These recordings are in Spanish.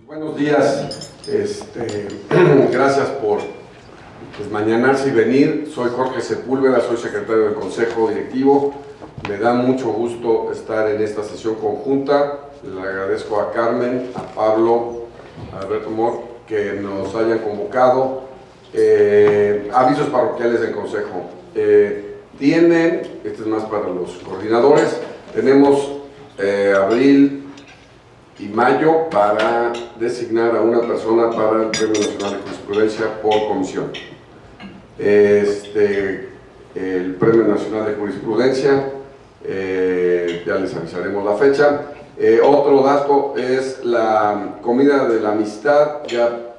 Buenos días, gracias por mañanarse y venir. Soy Jorge Sepúlveda, soy secretario del Consejo Directivo. Me da mucho gusto estar en esta sesión conjunta. Le agradezco a Carmen, a Pablo, a Alberto Mor que nos hayan convocado. Avisos parroquiales del Consejo. Tienen, este es más para los coordinadores, tenemos abril y mayo para designar a una persona para el Premio Nacional de Jurisprudencia por comisión. El Premio Nacional de Jurisprudencia, ya les avisaremos la fecha. Otro dato es la comida de la amistad. Ya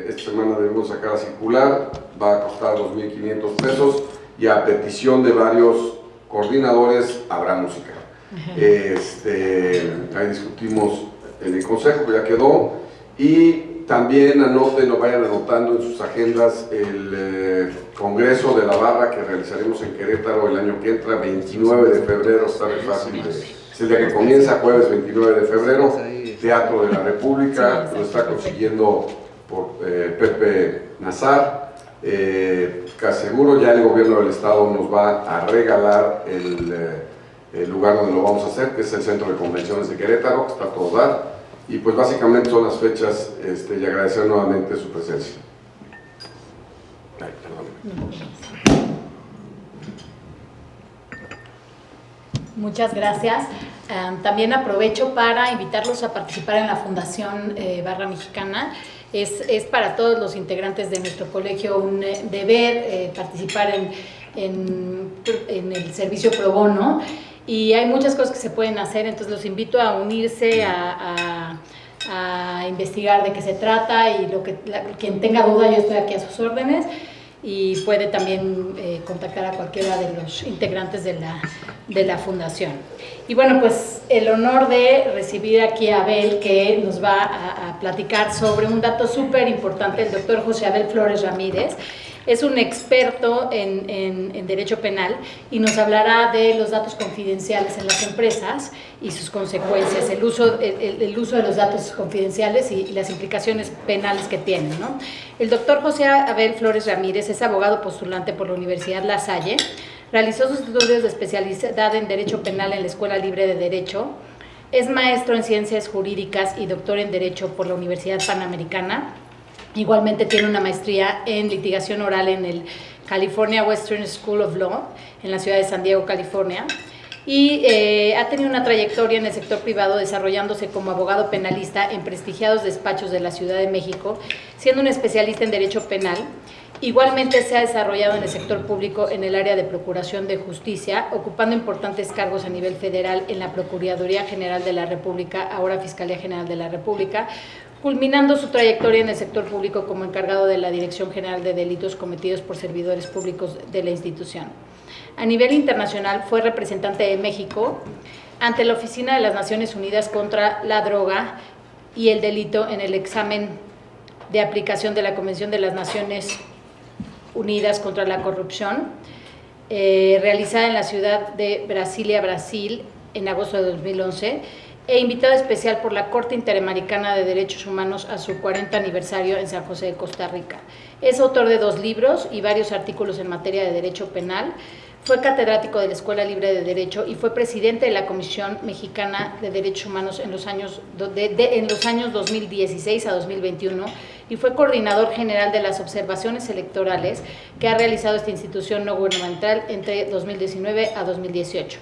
esta semana debemos sacar a circular, va a costar 2.500 pesos y a petición de varios coordinadores habrá música. Ahí discutimos en el Consejo, que ya quedó, y también anoten o vayan anotando en sus agendas el Congreso de la Barra que realizaremos en Querétaro el año que entra, 29 de febrero, está muy fácil, es el día que comienza, jueves 29 de febrero, Teatro de la República, lo está consiguiendo por Pepe Nazar. Casi seguro ya el gobierno del estado nos va a regalar el lugar donde lo vamos a hacer, que es el Centro de Convenciones de Querétaro, que está a todo dar, y pues básicamente son las fechas, y agradecer nuevamente su presencia. Muchas gracias. También aprovecho para invitarlos a participar en la Fundación Barra Mexicana. Es para todos los integrantes de nuestro colegio un deber participar en el servicio pro bono, y hay muchas cosas que se pueden hacer, entonces los invito a unirse, a investigar de qué se trata, y quien tenga duda, yo estoy aquí a sus órdenes, y puede también contactar a cualquiera de los integrantes de la fundación. Y bueno, pues el honor de recibir aquí a Abel, que nos va a platicar sobre un dato súper importante. El doctor José Abel Flores Ramírez es un experto en derecho penal y nos hablará de los datos confidenciales en las empresas y sus consecuencias, el uso de los datos confidenciales y las implicaciones penales que tienen, ¿no? El doctor José Abel Flores Ramírez es abogado postulante por la Universidad La Salle, realizó sus estudios de especialidad en Derecho Penal en la Escuela Libre de Derecho, es maestro en Ciencias Jurídicas y doctor en Derecho por la Universidad Panamericana. Igualmente tiene una maestría en litigación oral en el California Western School of Law, en la ciudad de San Diego, California, y ha tenido una trayectoria en el sector privado desarrollándose como abogado penalista en prestigiados despachos de la Ciudad de México, siendo un especialista en derecho penal. Igualmente se ha desarrollado en el sector público en el área de Procuración de Justicia, ocupando importantes cargos a nivel federal en la Procuraduría General de la República, ahora Fiscalía General de la República, culminando su trayectoria en el sector público como encargado de la Dirección General de Delitos Cometidos por Servidores Públicos de la institución. A nivel internacional fue representante de México ante la Oficina de las Naciones Unidas contra la Droga y el Delito en el examen de aplicación de la Convención de las Naciones Unidas contra la Corrupción, realizada en la ciudad de Brasilia, Brasil, en agosto de 2011, e invitado especial por la Corte Interamericana de Derechos Humanos a su 40 aniversario en San José de Costa Rica. Es autor de 2 libros y varios artículos en materia de derecho penal. Fue catedrático de la Escuela Libre de Derecho y fue presidente de la Comisión Mexicana de Derechos Humanos en los años 2016 a 2021, y fue coordinador general de las observaciones electorales que ha realizado esta institución no gubernamental entre 2019 a 2018.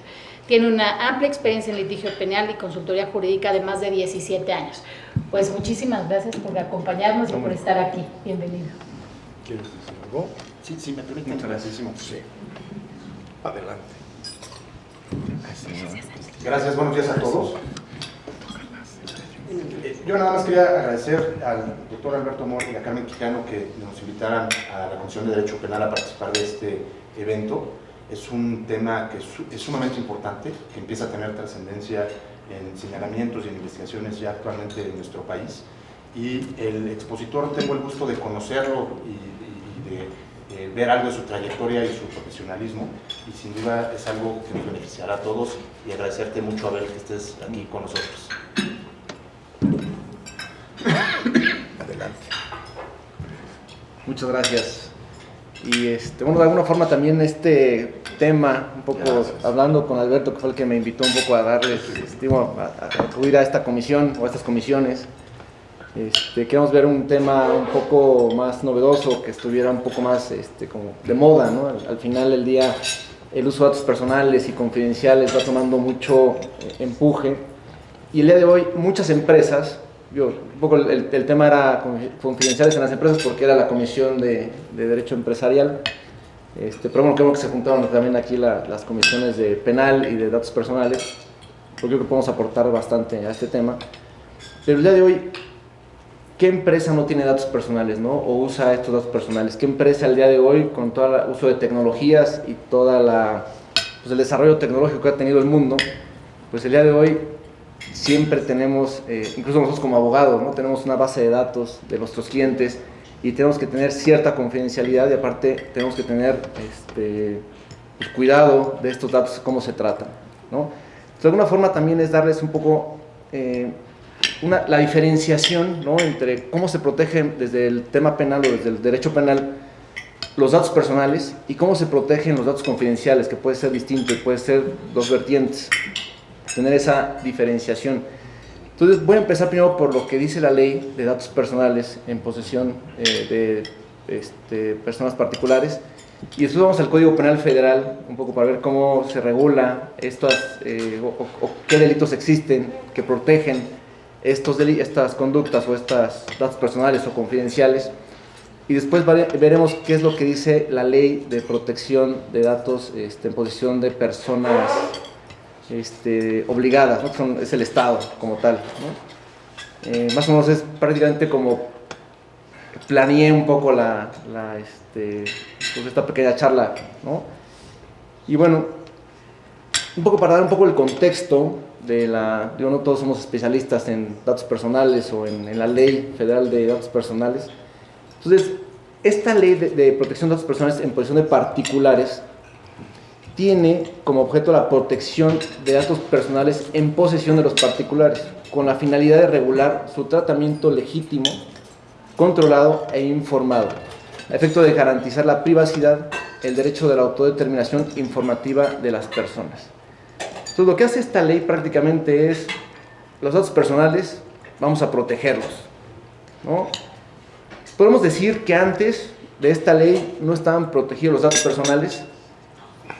Tiene una amplia experiencia en litigio penal y consultoría jurídica de más de 17 años. Pues muchísimas gracias por acompañarnos y por estar aquí. Bienvenido. ¿Quieres decir algo? Sí, me permiten. Muchas gracias. Sí. Adelante. Gracias, buenos días a todos. Yo nada más quería agradecer al doctor Alberto Mor y a Carmen Quijano que nos invitaran a la Comisión de Derecho Penal a participar de este evento. Es un tema que es sumamente importante, que empieza a tener trascendencia en señalamientos y en investigaciones ya actualmente en nuestro país. Y el expositor, tengo el gusto de conocerlo y de ver algo de su trayectoria y su profesionalismo, y sin duda es algo que nos beneficiará a todos, y agradecerte mucho, Abel, que estés aquí con nosotros. Muchas gracias. Y bueno, de alguna forma también este tema, un poco hablando con Alberto, que fue el que me invitó un poco a darles, a acudir a esta comisión o a estas comisiones. Queremos ver un tema un poco más novedoso, que estuviera un poco más como de moda, ¿no? Al final del día, el uso de datos personales y confidenciales va tomando mucho empuje. Y el día de hoy, muchas empresas, un poco el tema era confidenciales en las empresas porque era la Comisión de Derecho Empresarial, pero bueno, creo que se juntaron también aquí las comisiones de penal y de datos personales, porque creo que podemos aportar bastante a este tema. Pero el día de hoy, ¿qué empresa no tiene datos personales, no? O usa estos datos personales? ¿Qué empresa el día de hoy, con todo el uso de tecnologías y todo el desarrollo tecnológico que ha tenido el mundo, pues el día de hoy siempre tenemos, incluso nosotros como abogados, ¿no? Tenemos una base de datos de nuestros clientes y tenemos que tener cierta confidencialidad y aparte tenemos que tener pues, cuidado de estos datos, cómo se tratan, ¿no? Entonces, de alguna forma también es darles un poco la diferenciación, ¿no? Entre cómo se protegen desde el tema penal o desde el derecho penal los datos personales y cómo se protegen los datos confidenciales, que puede ser distinto y puede ser dos vertientes, tener esa diferenciación. Entonces voy a empezar primero por lo que dice la ley de datos personales en posesión de personas particulares y después vamos al Código Penal Federal un poco para ver cómo se regula estas o qué delitos existen que protegen estas conductas o estos datos personales o confidenciales y después veremos qué es lo que dice la ley de protección de datos en posesión de personas obligadas, ¿no? Es el Estado como tal, ¿no? Más o menos es prácticamente como planeé un poco pues esta pequeña charla, ¿no? Y bueno, un poco para dar un poco el contexto digo, no todos somos especialistas en datos personales o en la ley federal de datos personales. Entonces, esta ley de protección de datos personales en posesión de particulares tiene como objeto la protección de datos personales en posesión de los particulares, con la finalidad de regular su tratamiento legítimo, controlado e informado, a efecto de garantizar la privacidad, el derecho de la autodeterminación informativa de las personas. Entonces, lo que hace esta ley prácticamente es, los datos personales, vamos a protegerlos, ¿no? Podemos decir que antes de esta ley no estaban protegidos los datos personales.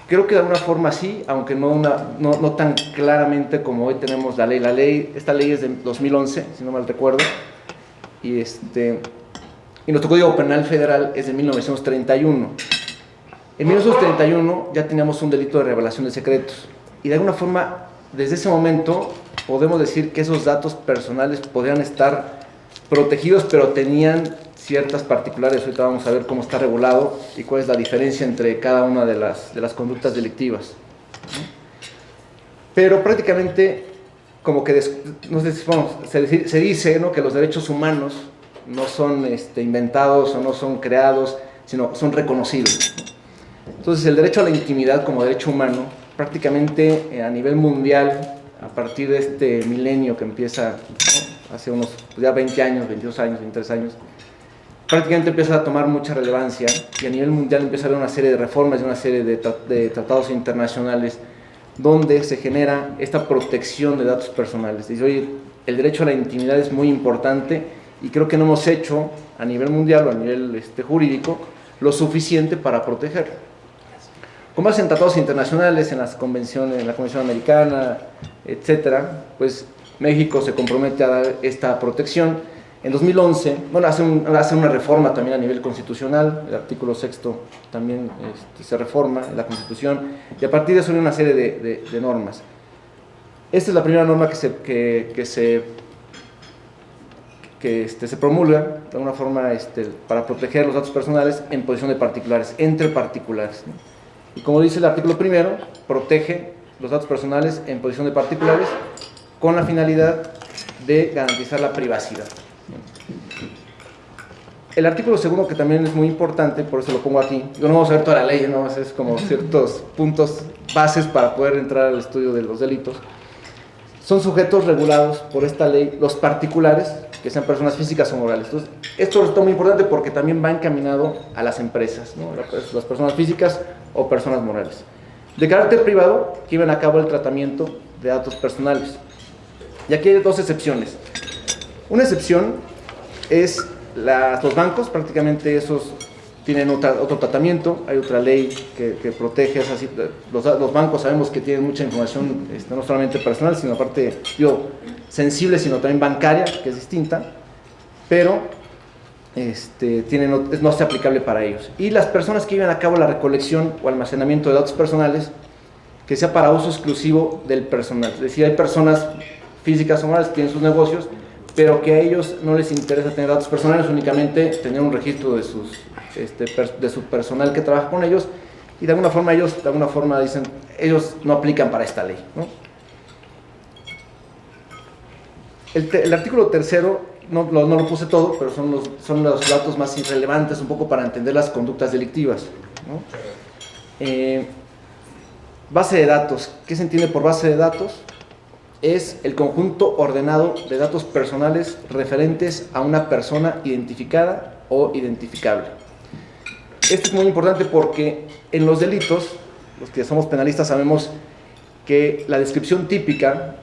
Creo que de alguna forma sí, aunque no tan claramente como hoy tenemos la ley. Esta ley es de 2011, si no mal recuerdo, y nuestro Código Penal Federal es de 1931. En 1931 ya teníamos un delito de revelación de secretos, y de alguna forma, desde ese momento, podemos decir que esos datos personales podrían estar protegidos, pero tenían ciertas particulares. Ahorita vamos a ver cómo está regulado y cuál es la diferencia entre cada una de las conductas delictivas, ¿no? Pero prácticamente, como que no sé si, se dice, ¿no?, que los derechos humanos no son inventados o no son creados, sino son reconocidos, ¿no? Entonces, el derecho a la intimidad como derecho humano, prácticamente a nivel mundial, a partir de este milenio que empieza, ¿no?, hace unos ya 20 años, 22 años, 23 años, prácticamente empieza a tomar mucha relevancia y a nivel mundial empieza a haber una serie de reformas y una serie de tratados internacionales donde se genera esta protección de datos personales. Dice, oye, el derecho a la intimidad es muy importante y creo que no hemos hecho a nivel mundial o a nivel jurídico lo suficiente para protegerlo. Como hacen tratados internacionales, en las convenciones, en la Convención Americana, etcétera, pues México se compromete a dar esta protección. En 2011, bueno, hace una reforma también a nivel constitucional, el artículo 6º también se reforma en la Constitución, y a partir de eso hay una serie de normas. Esta es la primera norma que se promulga de alguna forma para proteger los datos personales en posesión de particulares, entre particulares, ¿no? Y como dice el artículo 1, protege los datos personales en posesión de particulares con la finalidad de garantizar la privacidad. El artículo 2, que también es muy importante, por eso lo pongo aquí. Yo no vamos a ver toda la ley, ¿no? Es como ciertos puntos bases para poder entrar al estudio de los delitos. Son sujetos regulados por esta ley los particulares que sean personas físicas o morales. Entonces, esto resulta muy importante porque también va encaminado a las empresas, ¿no? Las personas físicas o personas morales. De carácter privado, que llevan a cabo el tratamiento de datos personales. Y aquí hay dos excepciones. Una excepción es los bancos, prácticamente esos tienen otro tratamiento, hay otra ley que protege esas, los bancos sabemos que tienen mucha información, no solamente personal, sino aparte, sensible, sino también bancaria, que es distinta, pero no es aplicable para ellos. Y las personas que llevan a cabo la recolección o almacenamiento de datos personales, que sea para uso exclusivo del personal. Es decir, hay personas físicas o morales que tienen sus negocios, pero que a ellos no les interesa tener datos personales, únicamente tener un registro de su personal que trabaja con ellos, y de alguna forma dicen, ellos no aplican para esta ley, ¿no? El artículo tercero, no lo puse todo, pero son los datos más irrelevantes un poco para entender las conductas delictivas, ¿no? Base de datos. ¿Qué se entiende por base de datos? Es el conjunto ordenado de datos personales referentes a una persona identificada o identificable. Esto es muy importante porque en los delitos, los que somos penalistas sabemos que la descripción típica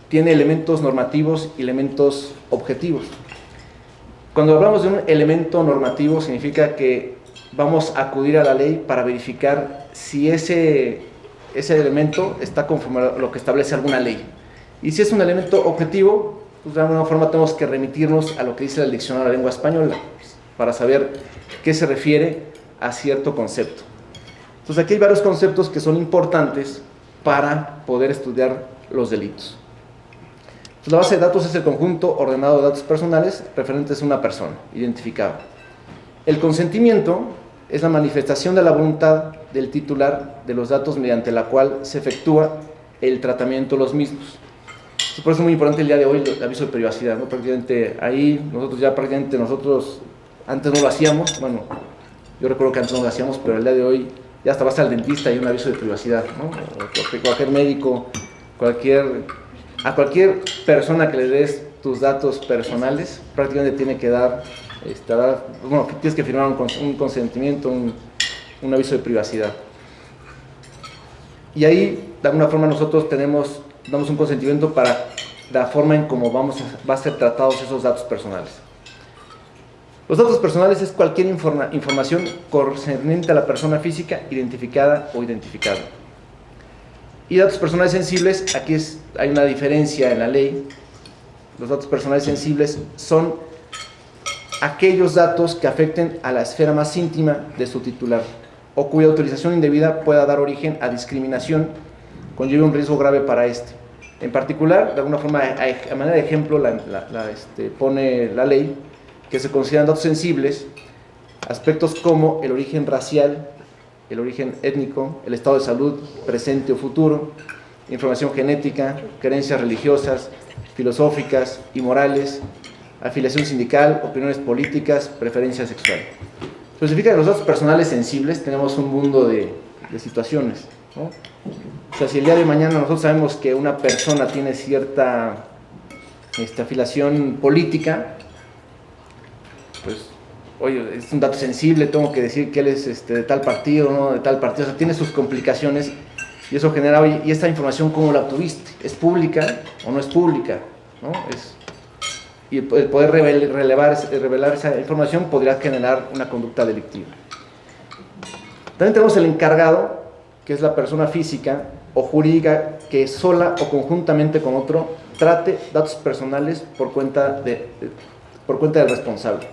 tiene elementos normativos y elementos objetivos. Cuando hablamos de un elemento normativo significa que vamos a acudir a la ley para verificar si ese elemento está conforme a lo que establece alguna ley. Y si es un elemento objetivo, pues de alguna forma tenemos que remitirnos a lo que dice el diccionario de la lengua española para saber qué se refiere a cierto concepto. Entonces aquí hay varios conceptos que son importantes para poder estudiar los delitos. Entonces, la base de datos es el conjunto ordenado de datos personales referentes a una persona identificada. El consentimiento es la manifestación de la voluntad del titular de los datos mediante la cual se efectúa el tratamiento de los mismos. Entonces, por eso es muy importante el día de hoy el aviso de privacidad, ¿no? Prácticamente ahí nosotros antes no lo hacíamos, bueno, yo recuerdo que antes no lo hacíamos, pero el día de hoy ya hasta vas al dentista y hay un aviso de privacidad, ¿no? O cualquier médico, a cualquier persona que le des tus datos personales, prácticamente tiene que tienes que firmar un consentimiento, un aviso de privacidad. Y ahí, de alguna forma, nosotros damos un consentimiento para la forma en cómo va a ser tratados esos datos personales. Los datos personales es cualquier información concerniente a la persona física identificada o identificado. Y datos personales sensibles, aquí hay una diferencia en la ley. Los datos personales sensibles son aquellos datos que afecten a la esfera más íntima de su titular o cuya utilización indebida pueda dar origen a discriminación, conlleve un riesgo grave para este. En particular, de alguna forma, a manera de ejemplo, pone la ley que se consideran datos sensibles aspectos como el origen racial, el origen étnico, el estado de salud presente o futuro, información genética, creencias religiosas, filosóficas y morales, afiliación sindical, opiniones políticas, preferencia sexual. Significa que en los datos personales sensibles tenemos un mundo de situaciones, ¿no? O sea, si el día de mañana nosotros sabemos que una persona tiene cierta afiliación política, pues, oye, es un dato sensible, tengo que decir que él es de tal partido, no de tal partido, o sea, tiene sus complicaciones y eso genera, oye, ¿y esta información cómo la obtuviste? ¿Es pública o no es pública? ¿No? Y el poder revelar esa información podría generar una conducta delictiva. También tenemos el encargado, que es la persona física o jurídica que sola o conjuntamente con otro trate datos personales por cuenta del responsable.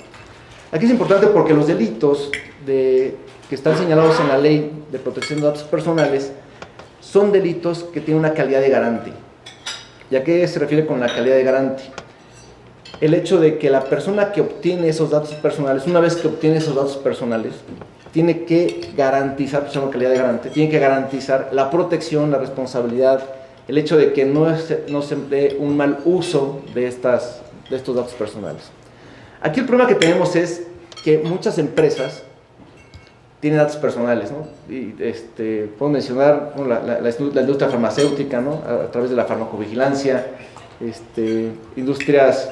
Aquí es importante porque los delitos que están señalados en la Ley de Protección de Datos Personales son delitos que tienen una calidad de garante. ¿Y a qué se refiere con la calidad de garante? El hecho de que la persona que obtiene esos datos personales, una vez que obtiene esos datos personales, tiene que garantizar, pues, calidad de garante, tiene que garantizar la protección, la responsabilidad, el hecho de que no se dé un mal uso de estos datos personales. Aquí el problema que tenemos es que muchas empresas tienen datos personales, ¿no? Y puedo mencionar, ¿no?, la industria farmacéutica, ¿no?, a través de la farmacovigilancia, industrias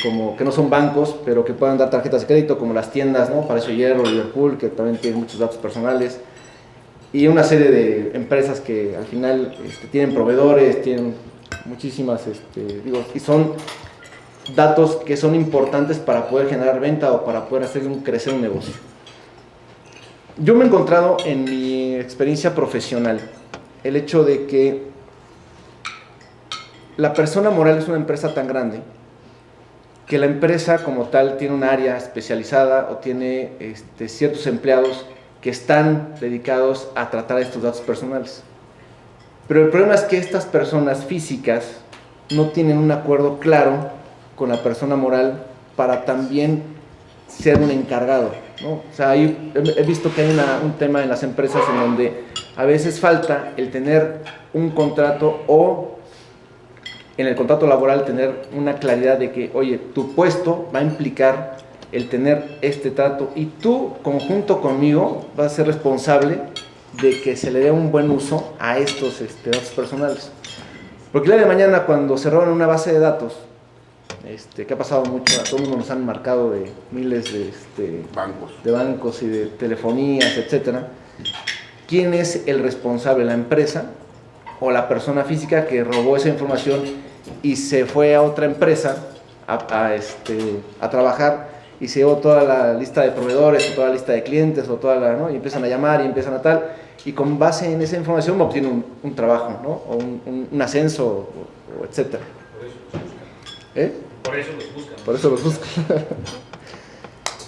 como que no son bancos, pero que puedan dar tarjetas de crédito, como las tiendas, ¿no? Palacio de Hierro, Liverpool, que también tienen muchos datos personales, y una serie de empresas que al final tienen proveedores, tienen muchísimas, y son datos que son importantes para poder generar venta o para poder hacer crecer un negocio. Yo me he encontrado en mi experiencia profesional el hecho de que la persona moral es una empresa tan grande que la empresa como tal tiene un área especializada o tiene ciertos empleados que están dedicados a tratar estos datos personales. Pero el problema es que estas personas físicas no tienen un acuerdo claro con la persona moral para también ser un encargado, ¿no? O sea, he visto que hay un tema en las empresas en donde a veces falta el tener un contrato o en el contrato laboral tener una claridad de que, oye, tu puesto va a implicar el tener este trato y tú, conjunto conmigo, vas a ser responsable de que se le dé un buen uso a estos datos personales. Porque el día de mañana, cuando se roban una base de datos, que ha pasado mucho, a todo el mundo nos han marcado de miles de bancos y de telefonías, etcétera. ¿Quién es el responsable? ¿La empresa o la persona física que robó esa información y se fue a otra empresa a trabajar y se llevó toda la lista de proveedores o toda la lista de clientes o ¿no? Y empiezan a llamar y empiezan a tal, y con base en esa información obtienen un trabajo, ¿no? O un ascenso, o etcétera. Por eso los buscan. Por eso los buscan.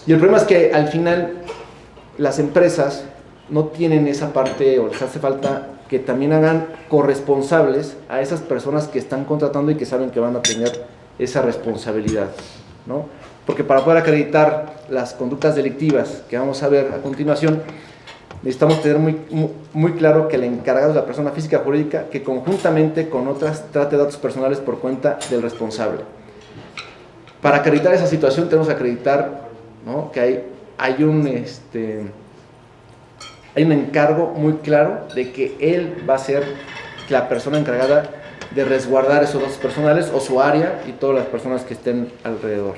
Y el problema es que al final las empresas no tienen esa parte, o les hace falta que también hagan corresponsables a esas personas que están contratando y que saben que van a tener esa responsabilidad, ¿no? Porque para poder acreditar las conductas delictivas que vamos a ver a continuación, necesitamos tener muy claro que el encargado es la persona física o jurídica que conjuntamente con otras trate datos personales por cuenta del responsable. Para acreditar esa situación tenemos que acreditar, ¿no? Que hay un encargo muy claro de que él va a ser la persona encargada de resguardar esos datos personales o su área y todas las personas que estén alrededor.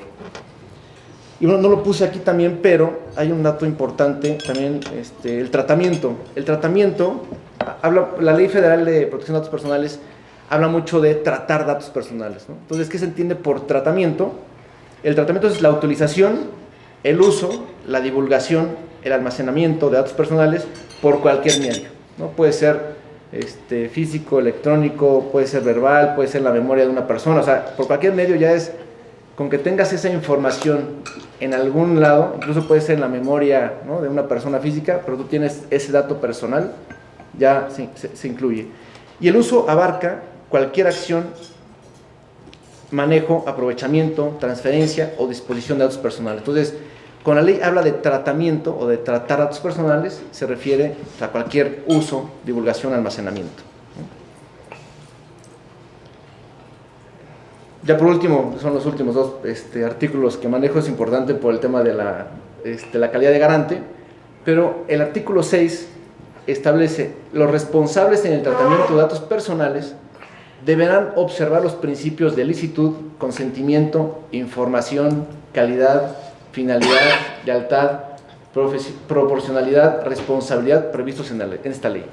Y bueno, no lo puse aquí también, pero hay un dato importante también, el tratamiento. El tratamiento, la Ley Federal de Protección de Datos Personales habla mucho de tratar datos personales, ¿no? Entonces, ¿qué se entiende por tratamiento? El tratamiento es la utilización, el uso, la divulgación, el almacenamiento de datos personales por cualquier medio, ¿no? Puede ser físico, electrónico, puede ser verbal, puede ser la memoria de una persona, o sea, por cualquier medio ya es, con que tengas esa información en algún lado, incluso puede ser en la memoria, ¿no? De una persona física, pero tú tienes ese dato personal, ya se incluye. Y el uso abarca cualquier acción, manejo, aprovechamiento, transferencia o disposición de datos personales. Entonces, con la ley habla de tratamiento o de tratar datos personales, se refiere a cualquier uso, divulgación, almacenamiento. Ya por último, son los últimos dos artículos que manejo, es importante por el tema de la calidad de garante, pero el artículo 6 establece: los responsables en el tratamiento de datos personales deberán observar los principios de licitud, consentimiento, información, calidad, finalidad, lealtad, proporcionalidad, responsabilidad previstos en esta ley.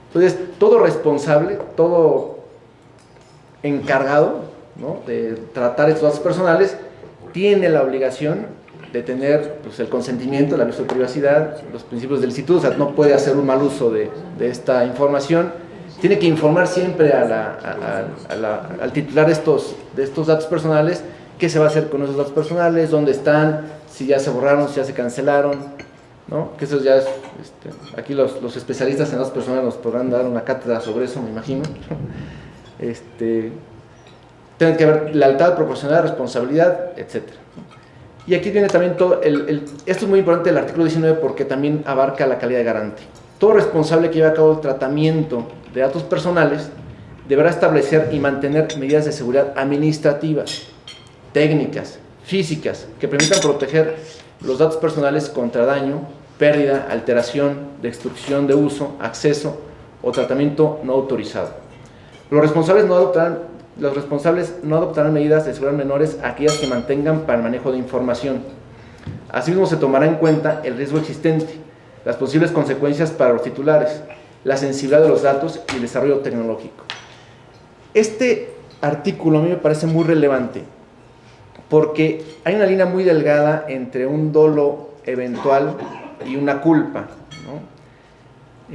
Entonces, todo responsable, todo encargado, ¿no? De tratar estos datos personales tiene la obligación de tener, pues, el consentimiento, el aviso de privacidad, los principios de licitud, o sea, no puede hacer un mal uso de esta información. Tiene que informar siempre al titular de estos datos personales qué se va a hacer con esos datos personales, dónde están, si ya se borraron, si ya se cancelaron, ¿no? Que eso ya es, aquí los especialistas en datos personales nos podrán dar una cátedra sobre eso, me imagino. Tienen que haber lealtad, proporcionalidad, responsabilidad, etc. Y aquí viene también todo, esto es muy importante, el artículo 19, porque también abarca la calidad de garante. Todo responsable que lleve a cabo el tratamiento de datos personales deberá establecer y mantener medidas de seguridad administrativas, técnicas, físicas, que permitan proteger los datos personales contra daño, pérdida, alteración, destrucción de uso, acceso o tratamiento no autorizado. Los responsables no adoptarán los responsables no adoptarán medidas de seguridad menores aquellas que mantengan para el manejo de información. Asimismo, se tomará en cuenta el riesgo existente, las posibles consecuencias para los titulares, la sensibilidad de los datos y el desarrollo tecnológico. Este artículo a mí me parece muy relevante porque hay una línea muy delgada entre un dolo eventual y una culpa, ¿no?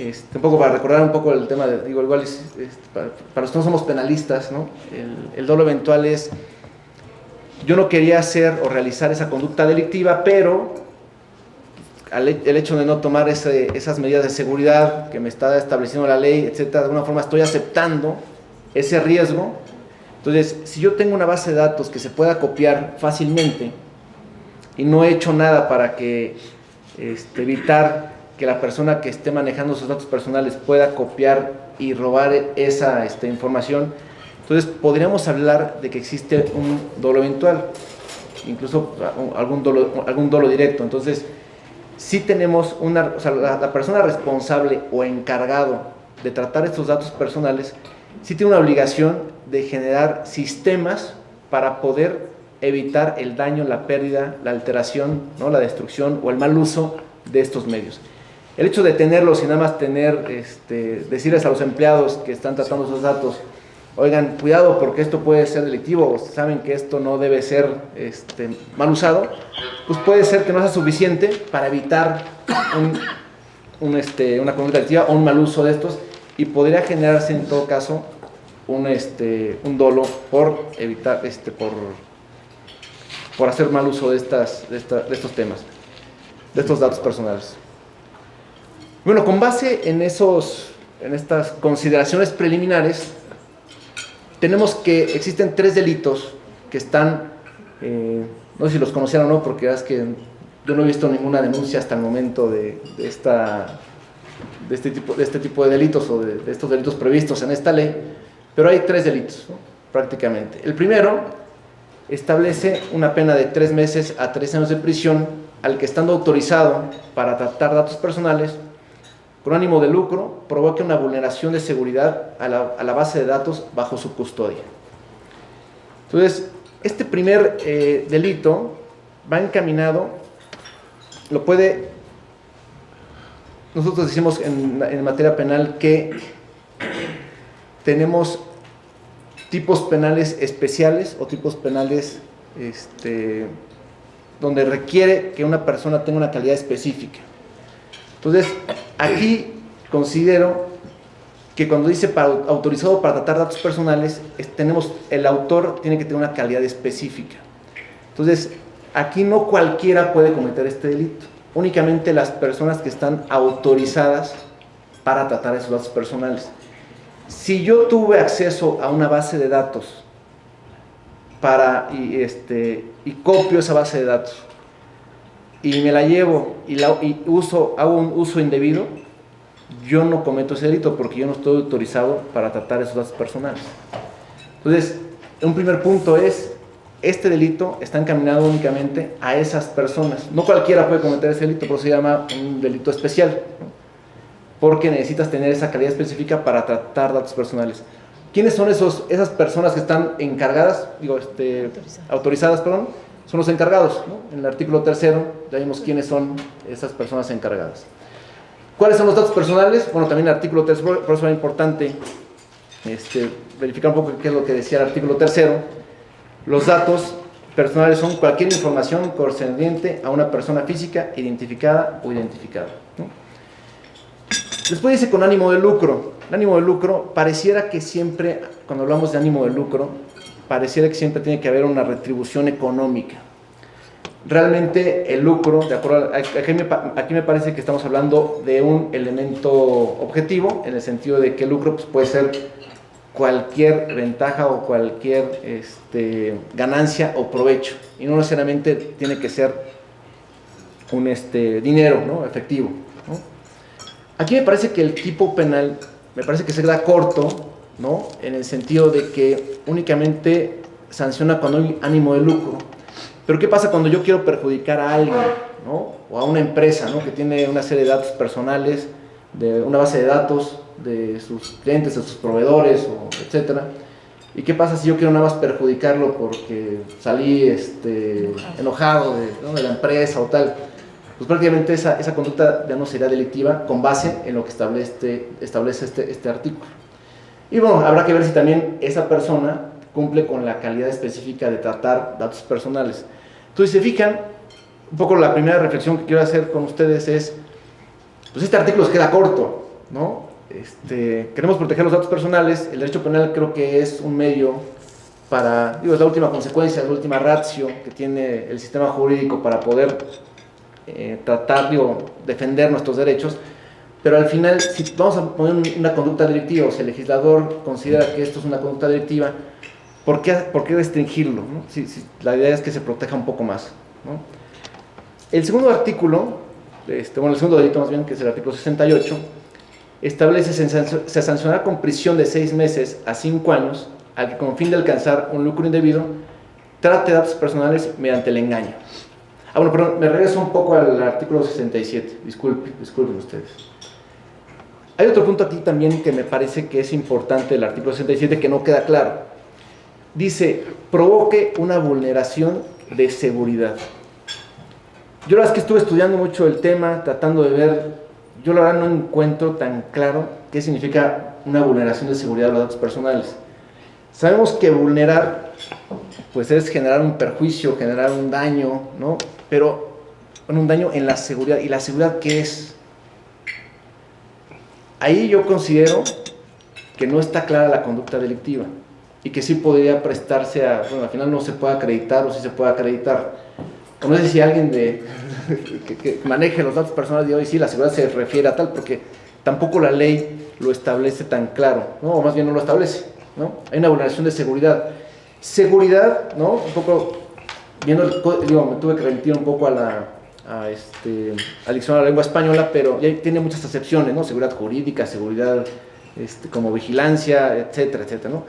Un poco para recordar un poco el tema, digo, igual para los que no somos penalistas, ¿no? El dolo eventual es, yo no quería hacer o realizar esa conducta delictiva, pero el hecho de no tomar esas medidas de seguridad que me está estableciendo la ley, etcétera, de alguna forma estoy aceptando ese riesgo. Entonces, si yo tengo una base de datos que se pueda copiar fácilmente y no he hecho nada para que evitar que la persona que esté manejando sus datos personales pueda copiar y robar esa información, entonces podríamos hablar de que existe un dolo eventual, incluso algún dolo directo. Entonces, si tenemos la persona responsable o encargado de tratar estos datos personales, sí tiene una obligación de generar sistemas para poder evitar el daño, la pérdida, la alteración, ¿no? La destrucción o el mal uso de estos medios. El hecho de tenerlos y nada más decirles a los empleados que están tratando esos datos, oigan, cuidado porque esto puede ser delictivo, o saben que esto no debe ser mal usado, pues puede ser que no sea suficiente para evitar una conducta delictiva o un mal uso de estos, y podría generarse en todo caso un dolo por evitar, por hacer mal uso de estos temas, de estos datos personales. Bueno, con base en estas consideraciones preliminares, tenemos que existen 3 delitos que están, no sé si los conocieron o no, porque es que yo no he visto ninguna denuncia hasta el momento de este tipo de delitos o de estos delitos previstos en esta ley, pero hay 3 delitos, ¿no? Prácticamente. El primero establece una pena de 3 meses a 3 años de prisión al que, estando autorizado para tratar datos personales con ánimo de lucro, provoque una vulneración de seguridad a la base de datos bajo su custodia. Entonces, este primer delito va encaminado, nosotros decimos en materia penal que tenemos tipos penales especiales o tipos penales donde requiere que una persona tenga una calidad específica. Entonces, aquí considero que cuando dice autorizado para tratar datos personales, el autor tiene que tener una calidad específica. Entonces, aquí no cualquiera puede cometer este delito, únicamente las personas que están autorizadas para tratar esos datos personales. Si yo tuve acceso a una base de datos y copio esa base de datos y me la llevo y hago un uso indebido, yo no cometo ese delito porque yo no estoy autorizado para tratar esos datos personales. Entonces, un primer punto es, este delito está encaminado únicamente a esas personas. No cualquiera puede cometer ese delito, por eso se llama un delito especial, ¿no? Porque necesitas tener esa calidad específica para tratar datos personales. ¿Quiénes son esas personas que están encargadas, autorizadas, perdón? Son los encargados, ¿no? En el artículo 3 ya vimos quiénes son esas personas encargadas. ¿Cuáles son los datos personales? Bueno, también el artículo 3, por eso era importante verificar un poco qué es lo que decía el artículo 3. Los datos personales son cualquier información concerniente a una persona física identificada o identificada, ¿no? Después dice con ánimo de lucro. El ánimo de lucro, pareciera que siempre, cuando hablamos de ánimo de lucro, pareciera que siempre tiene que haber una retribución económica. Realmente el lucro, de acuerdo aquí me parece que estamos hablando de un elemento objetivo, en el sentido de que el lucro pues, puede ser cualquier ventaja o cualquier ganancia o provecho, y no necesariamente tiene que ser un dinero, ¿no? Efectivo, ¿no? Aquí me parece que el tipo penal se queda corto, ¿no? En el sentido de que únicamente sanciona cuando hay ánimo de lucro. Pero ¿qué pasa cuando yo quiero perjudicar a alguien, ¿no? O a una empresa, ¿no? Que tiene una serie de datos personales, de una base de datos de sus clientes, de sus proveedores, etcétera, ¿Y qué pasa si yo quiero nada más perjudicarlo porque salí enojado de la empresa o tal? Pues prácticamente esa conducta ya no sería delictiva con base en lo que establece este artículo. Y bueno, habrá que ver si también esa persona cumple con la calidad específica de tratar datos personales. Entonces, si se fijan, un poco la primera reflexión que quiero hacer con ustedes es, pues este artículo se queda corto, ¿no? Queremos proteger los datos personales, el derecho penal creo que es un medio para, es la última consecuencia, la última ratio que tiene el sistema jurídico para poder tratar, defender nuestros derechos, pero al final, si vamos a poner una conducta delictiva, o si el legislador considera que esto es una conducta delictiva, ¿por qué restringirlo, ¿no? Si la idea es que se proteja un poco más, ¿no? El segundo artículo, el segundo delito más bien, que es el artículo 68, establece se sancionará con prisión de 6 meses a 5 años al que con fin de alcanzar un lucro indebido trate datos personales mediante el engaño. Bueno, perdón, me regreso un poco al artículo 67, disculpen ustedes. Hay otro punto aquí también que me parece que es importante del artículo 67 que no queda claro. Dice, provoque una vulneración de seguridad. Yo la verdad es que estuve estudiando mucho el tema, tratando de ver, yo la verdad no encuentro tan claro qué significa una vulneración de seguridad de los datos personales. Sabemos que vulnerar, pues es generar un perjuicio, generar un daño, ¿no? Pero un daño en la seguridad. ¿Y la seguridad qué es? Ahí yo considero que no está clara la conducta delictiva y que sí podría prestarse a, al final no se puede acreditar o sí se puede acreditar. No sé si alguien que maneje los datos personales de hoy, sí, la seguridad se refiere a tal, porque tampoco la ley lo establece tan claro, ¿no? O más bien no lo establece, ¿no? Hay una vulneración de seguridad. Seguridad, ¿no? Un poco, viendo me tuve que remitir un poco al diccionario de la lengua española, pero ya tiene muchas acepciones, ¿no? Seguridad jurídica, seguridad como vigilancia, etcétera, etcétera, ¿no?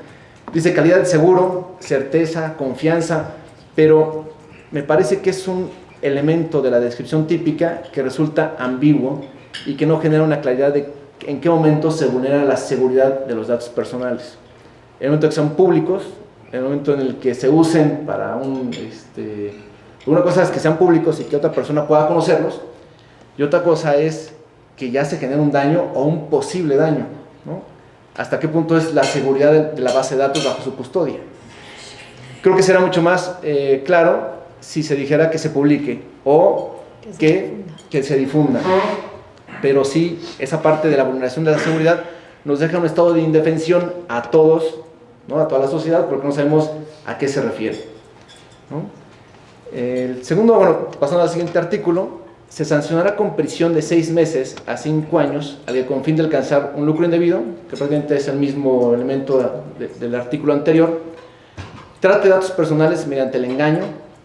Dice calidad de seguro, certeza, confianza, pero me parece que es un elemento de la descripción típica que resulta ambiguo y que no genera una claridad de en qué momento se vulnera la seguridad de los datos personales. En el momento que sean públicos, en el momento en el que se usen para una cosa es que sean públicos y que otra persona pueda conocerlos, y otra cosa es que ya se genera un daño o un posible daño, ¿no? ¿Hasta qué punto es la seguridad de la base de datos bajo su custodia? Creo que será mucho más claro si se dijera que se publique o que se difunda. Pero sí, esa parte de la vulneración de la seguridad nos deja un estado de indefensión a todos, ¿no? A toda la sociedad, porque no sabemos a qué se refiere, ¿no? El segundo, pasando al siguiente artículo, se sancionará con prisión de 6 meses a 5 años al que con fin de alcanzar un lucro indebido, que prácticamente es el mismo elemento del artículo anterior, trate datos personales mediante el engaño,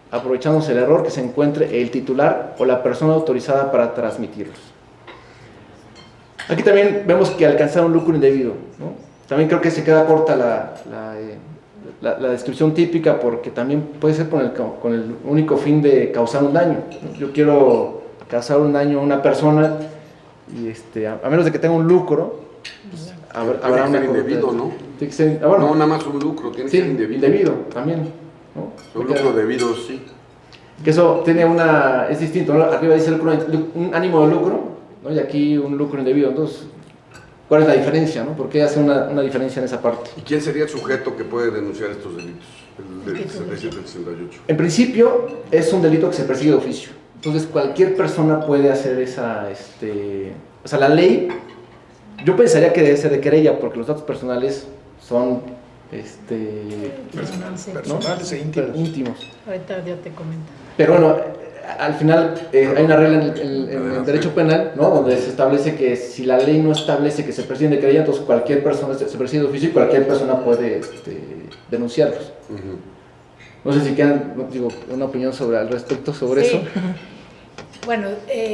aprovechándose el error que se encuentre el titular o la persona autorizada para transmitirlos. Aquí también vemos que alcanzar un lucro indebido, ¿no? También creo que se queda corta la descripción típica, porque también puede ser con el único fin de causar un daño. Yo quiero causar un daño a una persona y a menos de que tenga un lucro, pues, habrá una indebido, ¿no? Tiene que ser, no nada más un lucro, tiene que ser indebido también, ¿no? Un lucro debido, sí. Que eso tiene es distinto, ¿no? Arriba dice un ánimo de lucro, ¿no? Y aquí un lucro indebido. Entonces, ¿cuál es la diferencia, no? ¿Por qué hace una diferencia en esa parte? ¿Y quién sería el sujeto que puede denunciar estos delitos? El del 67 y 68. En principio, es un delito que se persigue de oficio. Entonces, cualquier persona puede hacer esa, o sea, la ley, yo pensaría que debe ser de querella, porque los datos personales son, personales e íntimos. Ahorita yo te comento. Pero bueno, al final hay una regla en el derecho penal, ¿no? Donde se establece que si la ley no establece que se persiguen de querella, entonces cualquier persona se persigue de oficio y cualquier persona puede denunciarlos. No sé si quieran, una opinión al respecto sobre eso. Bueno,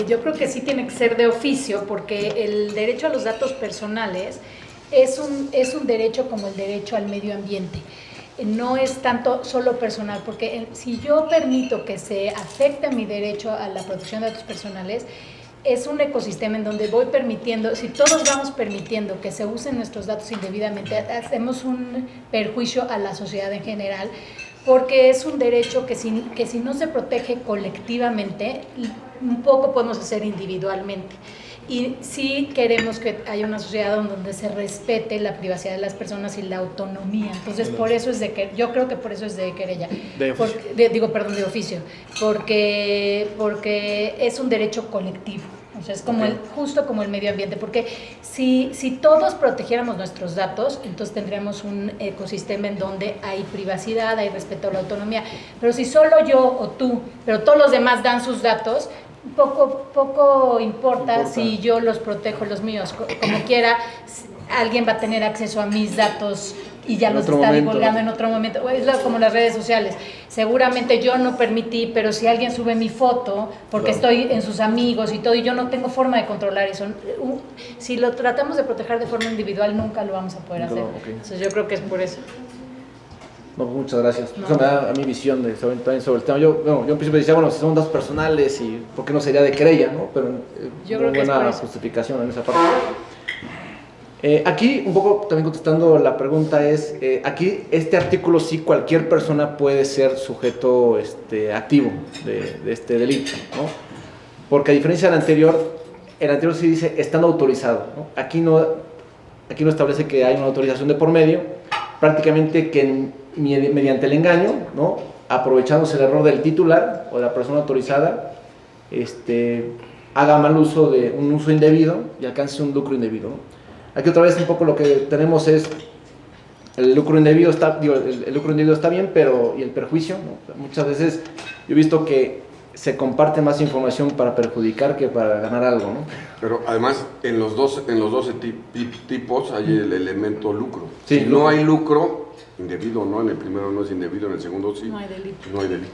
yo creo que sí tiene que ser de oficio, porque el derecho a los datos personales es un derecho como el derecho al medio ambiente. No es tanto solo personal, porque si yo permito que se afecte mi derecho a la protección de datos personales, es un ecosistema en donde voy permitiendo, si todos vamos permitiendo que se usen nuestros datos indebidamente, hacemos un perjuicio a la sociedad en general, porque es un derecho que si no se protege colectivamente, un poco podemos hacer individualmente. Y sí queremos que haya una sociedad donde se respete la privacidad de las personas y la autonomía. Entonces, por eso es yo creo que por eso es de querella. De oficio. De oficio. Porque es un derecho colectivo. O sea, es como justo como el medio ambiente. Porque si todos protegiéramos nuestros datos, entonces tendríamos un ecosistema en donde hay privacidad, hay respeto a la autonomía. Pero si solo yo o tú, pero todos los demás dan sus datos, poco importa si yo los protejo, los míos, como quiera, alguien va a tener acceso a mis datos y ya los está divulgando en otro momento. Es como las redes sociales. Seguramente yo no permití, pero si alguien sube mi foto, porque estoy en sus amigos y todo, y yo no tengo forma de controlar eso. Si lo tratamos de proteger de forma individual, nunca lo vamos a poder hacer. Entonces yo creo que es por eso. No, muchas gracias. Eso me da a mi visión también sobre el tema. Yo en principio decía, bueno, si son datos personales, y ¿por qué no sería de querella? ¿No? Pero yo creo que buena justificación en esa parte. Aquí, un poco también contestando la pregunta es, aquí este artículo sí cualquier persona puede ser sujeto activo de este delito, ¿no? Porque a diferencia del anterior, el anterior sí dice estando autorizado, ¿no? Aquí no establece que hay una autorización de por medio, prácticamente que mediante el engaño, ¿no? Aprovechándose el error del titular o de la persona autorizada, haga mal uso de un uso indebido y alcance un lucro indebido, ¿no? Aquí otra vez un poco lo que tenemos es el lucro indebido el lucro indebido está bien, pero y el perjuicio, ¿no? Muchas veces yo he visto que se comparte más información para perjudicar que para ganar algo, ¿no? Pero además en los 12 tipos hay el elemento lucro. Sí, si no hay lucro indebido, ¿no? En el primero no es indebido, en el segundo sí. No hay delito. No hay delito.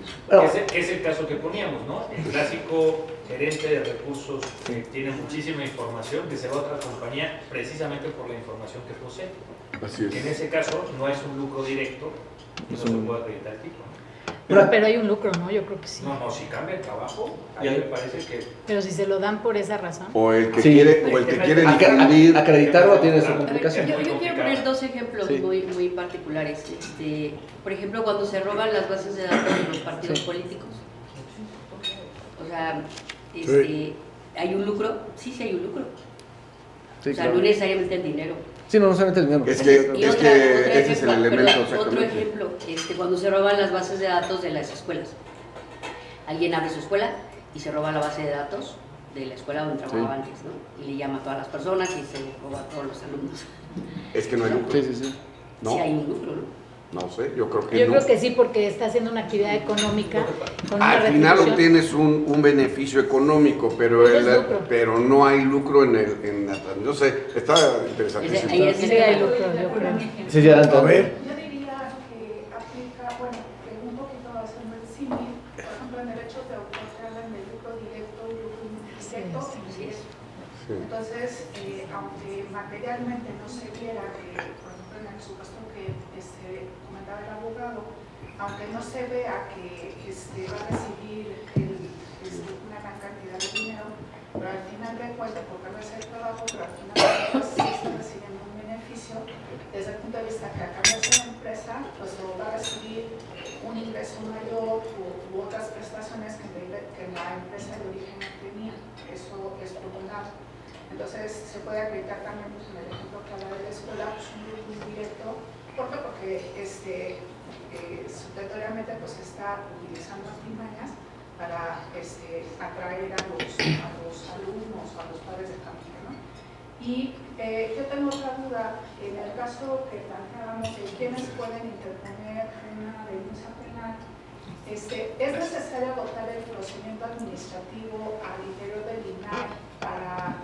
Que es el caso que poníamos, ¿no? El clásico gerente de recursos que tiene muchísima información, que se va a otra compañía precisamente por la información que posee. Así es. En ese caso no es un lucro directo, no se puede acreditar el tipo, ¿no? Pero hay un lucro, ¿no? Yo creo que sí. No, si cambia el trabajo, ahí me parece que... Pero si se lo dan por esa razón. O el que Sí. quiere difundir. Acreditarlo tiene su complicación. Yo quiero poner dos ejemplos muy particulares. Por ejemplo, cuando se roban las bases de datos de los partidos políticos. O sea, ¿hay un lucro? Sí, hay un lucro. Sí, o sea, claro. no necesariamente en dinero. Sí, no solamente el dinero. Es que ese es el elemento, Otro exactamente. ejemplo, cuando se roban las bases de datos de las escuelas. Alguien abre su escuela y se roba la base de datos de la escuela donde trabajaba antes, ¿no? Y le llama a todas las personas y se roba a todos los alumnos. Es que no hay lucro. Sí. ¿No? Sí hay un lucro, ¿no? No sé, yo creo que Yo no. creo que sí, porque está haciendo una actividad económica con una Al final retribución. obtienes un beneficio económico, pero, Eso es lucro. pero no hay lucro no sé, está interesantísimo. Ahí es Sí hay lucro, yo creo. Sí, ya, A ver. Yo diría que aplica, bueno, que un poquito haciendo el símil, por ejemplo, en derechos de autor se hablan de lucro directo y lucro indirecto. Sí, es. Sí. Entonces, aunque materialmente no se viera que, por ejemplo, en el supuesto que comentaba el abogado, aunque no se vea que va a recibir una gran cantidad de dinero, pero al final de cuentas, porque no es el trabajo, pero al final de cuentas sí está recibiendo un beneficio, desde el punto de vista que a cambio de la empresa, pues lo va a recibir un ingreso mayor u otras prestaciones que la empresa de origen no tenía. Eso es prolongado. Entonces se puede acreditar también, pues, en el ejemplo que hablaba de la escuela, pues, un lucro indirecto. ¿Por qué? Porque supletoriamente pues está utilizando artimañas para atraer a los alumnos o a los padres de familia, ¿no? Y yo tengo otra duda, en el caso que planteábamos de quiénes pueden interponer una denuncia penal, ¿es necesario agotar el procedimiento administrativo al interior del INAI para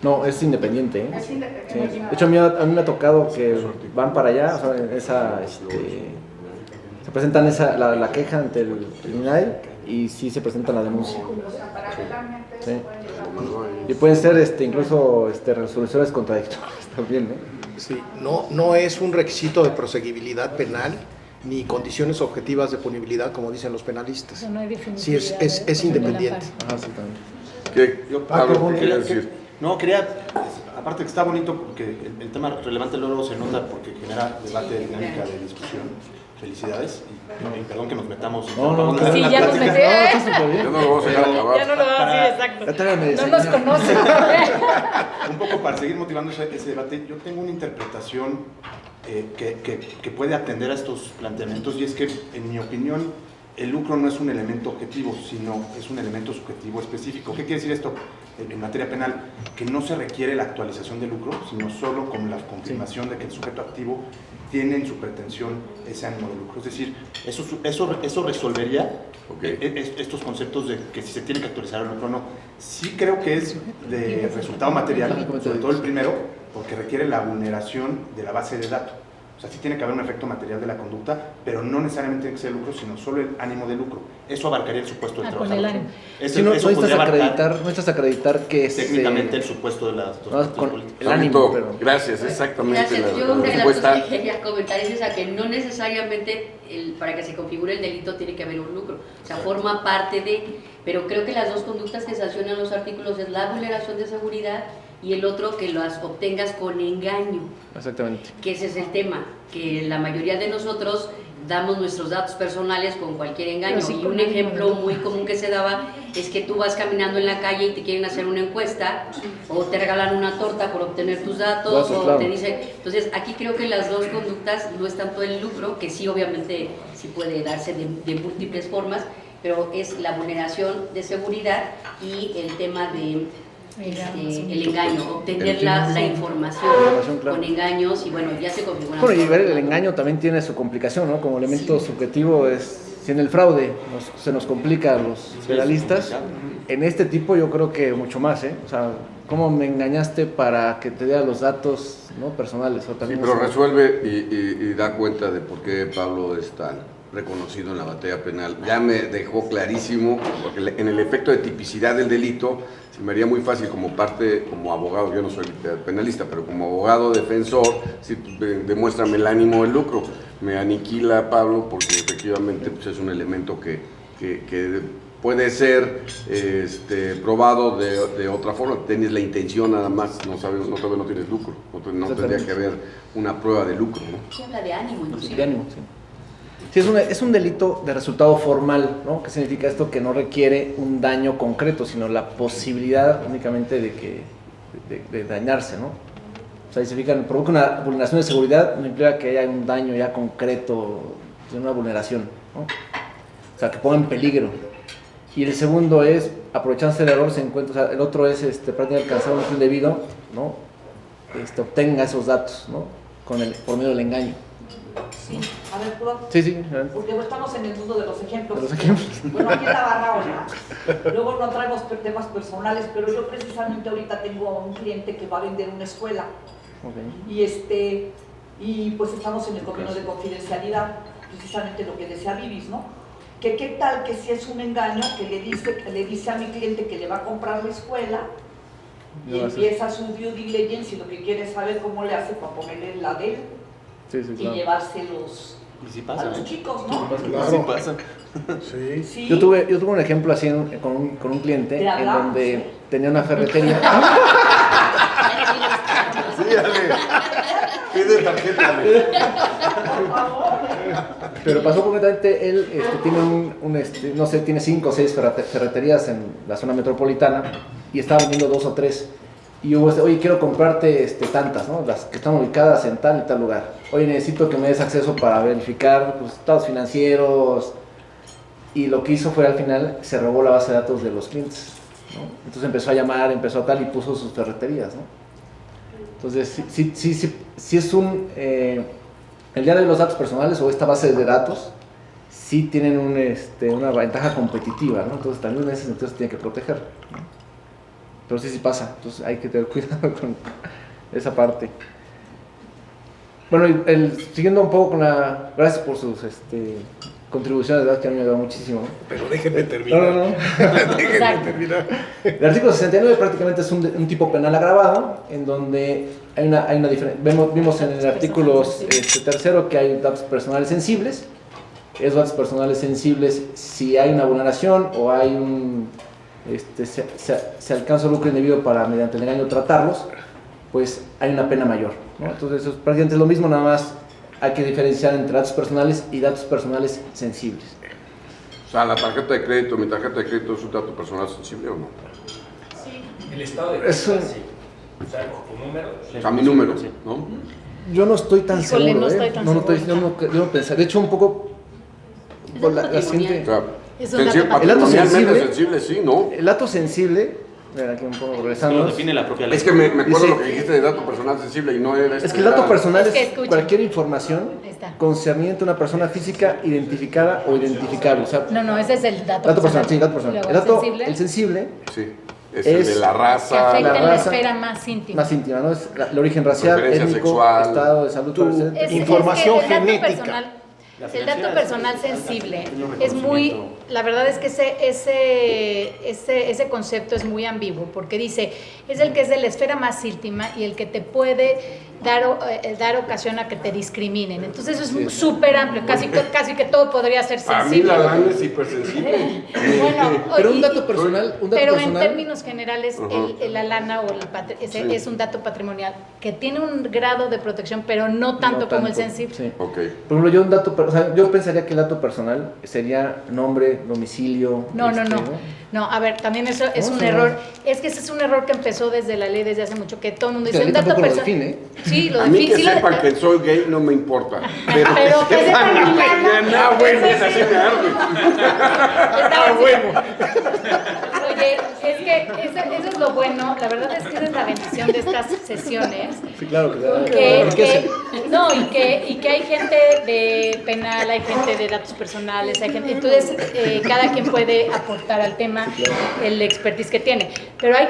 No, es independiente, ¿eh? Es independiente. Sí. De hecho, a mí me ha tocado que van para allá, o sea, se presentan la queja ante el INAI y sí se presenta la denuncia. O sea, paralelamente Sí. se pueden llevar Y pueden ser incluso resoluciones contradictorias también, ¿no? Sí, no es un requisito de proseguibilidad penal ni condiciones objetivas de punibilidad, como dicen los penalistas. Eso no hay definición. Sí, es independiente. Ajá, sí, también. ¿Qué, Yo, Pablo, qué quería- querías decir? No, quería, aparte que está bonito porque el tema relevante luego se nota porque genera debate, dinámica de discusión. Felicidades y perdón que nos metamos en No, la Sí, ya nos plática. metí. No, está súper bien. Yo no lo vamos a dejar acabar. Ya no lo vamos a decir, exacto. Ya tráigame No nos desayunar. conocen. Un poco para seguir motivando ese debate, yo tengo una interpretación que puede atender a estos planteamientos y es que, en mi opinión, el lucro no es un elemento objetivo, sino es un elemento subjetivo específico. ¿Qué quiere decir esto en materia penal? Que no se requiere la actualización del lucro, sino solo con la confirmación de que el sujeto activo tiene en su pretensión ese ánimo de lucro. Es decir, eso resolvería estos conceptos de que si se tiene que actualizar el lucro o no. Sí creo que es de resultado material, sobre todo el primero, porque requiere la vulneración de la base de datos. O sea, sí tiene que haber un efecto material de la conducta, pero no necesariamente tiene que ser el lucro, sino solo el ánimo de lucro. Eso abarcaría el supuesto del con trabajador. el ánimo. Si no, Eso podría abarcar no necesitas acreditar que es... técnicamente el supuesto de las dos no, partes con políticas. el ánimo, Pablito, pero... gracias, exactamente. Gracias. Yo una de las respuesta. cosas que quería comentar es esa, que no necesariamente para que se configure el delito tiene que haber un lucro. O sea, forma parte de... Pero creo que las dos conductas que sancionan los artículos es la vulneración de seguridad y el otro que las obtengas con engaño. Exactamente. Que ese es el tema, que la mayoría de nosotros damos nuestros datos personales con cualquier engaño. Pero sí Y con un ánimo. ejemplo muy común que se daba es que tú vas caminando en la calle y te quieren hacer una encuesta o te regalan una torta por obtener tus datos Claro, o claro. te dicen... Entonces aquí creo que las dos conductas no es tanto el lucro, que sí obviamente sí puede darse de múltiples formas, pero es la vulneración de seguridad y el tema de el engaño, obtener la información Claro. con engaños y bueno, ya se configura. Bueno, y ver el engaño también tiene su complicación, ¿no? Como elemento subjetivo es, si en el fraude se nos complica a los penalistas, en este tipo yo creo que mucho más, ¿eh? O sea, ¿cómo me engañaste para que te diera los datos, ¿no?, personales? O Sí, también pero eso- resuelve y da cuenta de por qué Pablo es tan reconocido en la batalla penal. Ya me dejó clarísimo, porque en el efecto de tipicidad del delito, se me haría muy fácil como abogado, yo no soy penalista, pero como abogado defensor, sí, demuéstrame el ánimo del lucro. Me aniquila Pablo porque efectivamente pues, es un elemento que puede ser probado de otra forma. Tienes la intención nada más, todavía no tienes lucro, no tendría que haber una prueba de lucro, ¿no? Se habla de ánimo, inclusive. de ánimo, sí. Sí, es un delito de resultado formal, ¿no? ¿Qué significa esto? Que no requiere un daño concreto, sino la posibilidad únicamente de dañarse, ¿no? O sea, provoca una vulneración de seguridad, no implica que haya un daño ya concreto de una vulneración, ¿no? O sea, que ponga en peligro. Y el segundo es, aprovechándose del error, se encuentra, o sea, el otro es prácticamente alcanzar un fin debido, ¿no? Obtenga esos datos, ¿no? Por medio del engaño. Sí, a ver, ¿puedo? Sí, adelante. Porque estamos en el mundo de los ejemplos. De los ejemplos. Bueno, aquí en la barra ahora. Luego no traemos temas personales, pero yo precisamente ahorita tengo a un cliente que va a vender una escuela. Okay. Y pues estamos en el convenio de confidencialidad, precisamente lo que decía Vivis, ¿no? Que qué tal que si es un engaño que le dice a mi cliente que le va a comprar la escuela y No, empieza su due diligence y lo que quiere es saber cómo le hace para ponerle la de él Sí, y claro. llevárselos Y sí a pasa, los ¿eh? chicos, ¿no? Claro. Sí pasa. Sí. Sí. Yo tuve un ejemplo así con un cliente Te en hablamos, donde ¿eh? tenía una ferretería. Sí, Ale. Pide tarjeta, Ale. Por favor. Pero pasó completamente, él tiene no sé, tiene 5 o 6 ferreterías en la zona metropolitana y estaba vendiendo 2 o 3. Y hubo oye, quiero comprarte tantas, ¿no? Las que están ubicadas en tal y tal lugar. Oye, necesito que me des acceso para verificar pues, estados financieros. Y lo que hizo fue al final, se robó la base de datos de los clientes, ¿no? Entonces empezó a llamar, empezó a tal y puso sus ferreterías, ¿no? Entonces, sí es el día de los datos personales o esta base de datos, sí tienen una ventaja competitiva, ¿no? Entonces también en ese sentido se tiene que proteger, ¿no? Pero sí pasa, entonces hay que tener cuidado con esa parte. Bueno, siguiendo un poco con gracias por sus contribuciones, de verdad, que a mí me ayudó muchísimo. Pero déjenme terminar. No. Déjenme terminar. El artículo 69 prácticamente es un tipo penal agravado, en donde hay una diferencia. Vimos en el artículo tercero que hay datos personales sensibles. Esos datos personales sensibles, si hay una vulneración o hay se alcanza lucro indebido para, mediante el engaño, tratarlos, pues hay una pena mayor, ¿no? Entonces, eso es prácticamente lo mismo, nada más hay que diferenciar entre datos personales y datos personales sensibles. O sea, la tarjeta de crédito, mi tarjeta de crédito es un dato personal sensible o no. El estado de cuenta, Eso- sí. O sea, tu número. O sea, mi número, ¿no? Yo no estoy tan Híjole, seguro, no estoy tan yo no pensé. De hecho, un poco por la siguiente. O sea, Es un dato patrimonialmente sensible. sensible, sí, ¿no? El dato sensible, mira, aquí un poco Lo regresando. define la propia ley. Es que me acuerdo Dice- lo que dijiste de dato personal sensible y no era Es que el dato personal Es que es escuchen. cualquier información Ahí está. concerniente a una persona física identificada o identificable. O sea, No, ese es el dato personal, sí, dato personal. Luego, El sensible Sí, es el de la que raza, afecta la en la raza, esfera más íntima. más íntima, ¿no? Es el origen racial, Preferencia étnico, sexual, estado de salud, tu- etcétera. Información el dato genética. personal- el dato personal sensible el es muy, reconocimiento. la verdad es que ese concepto es muy ambiguo, porque dice, es el que es de la esfera más íntima y el que te puede dar ocasión a que te discriminen. Entonces eso es súper amplio, casi que todo podría ser a mí sensible. la lana es hipersensible. Bueno, Pero un y- dato personal, pero en términos generales, Ujú. la lana o Sí. es un dato patrimonial que tiene un grado de protección, pero no tanto como el sensible. Sí. Ok. Por ejemplo, o sea, yo pensaría que el dato personal sería nombre, domicilio. No, a ver, también eso es No, un no. error. Es que ese es un error que empezó desde la ley desde hace mucho, que todo el mundo Que dice la un ley dato tampoco lo personal. define. Sí, lo A mí define. que sí lo- sepan que soy gay no me importa. pero que sepan que ya Ah, bueno, es así me arde. Ah, bueno. Oye, es que eso es lo bueno, la verdad es que esa es la bendición de estas sesiones. Sí, claro, Y que hay gente de penal, hay gente de datos personales, hay gente, entonces cada quien puede aportar al tema el expertise que tiene. Pero hay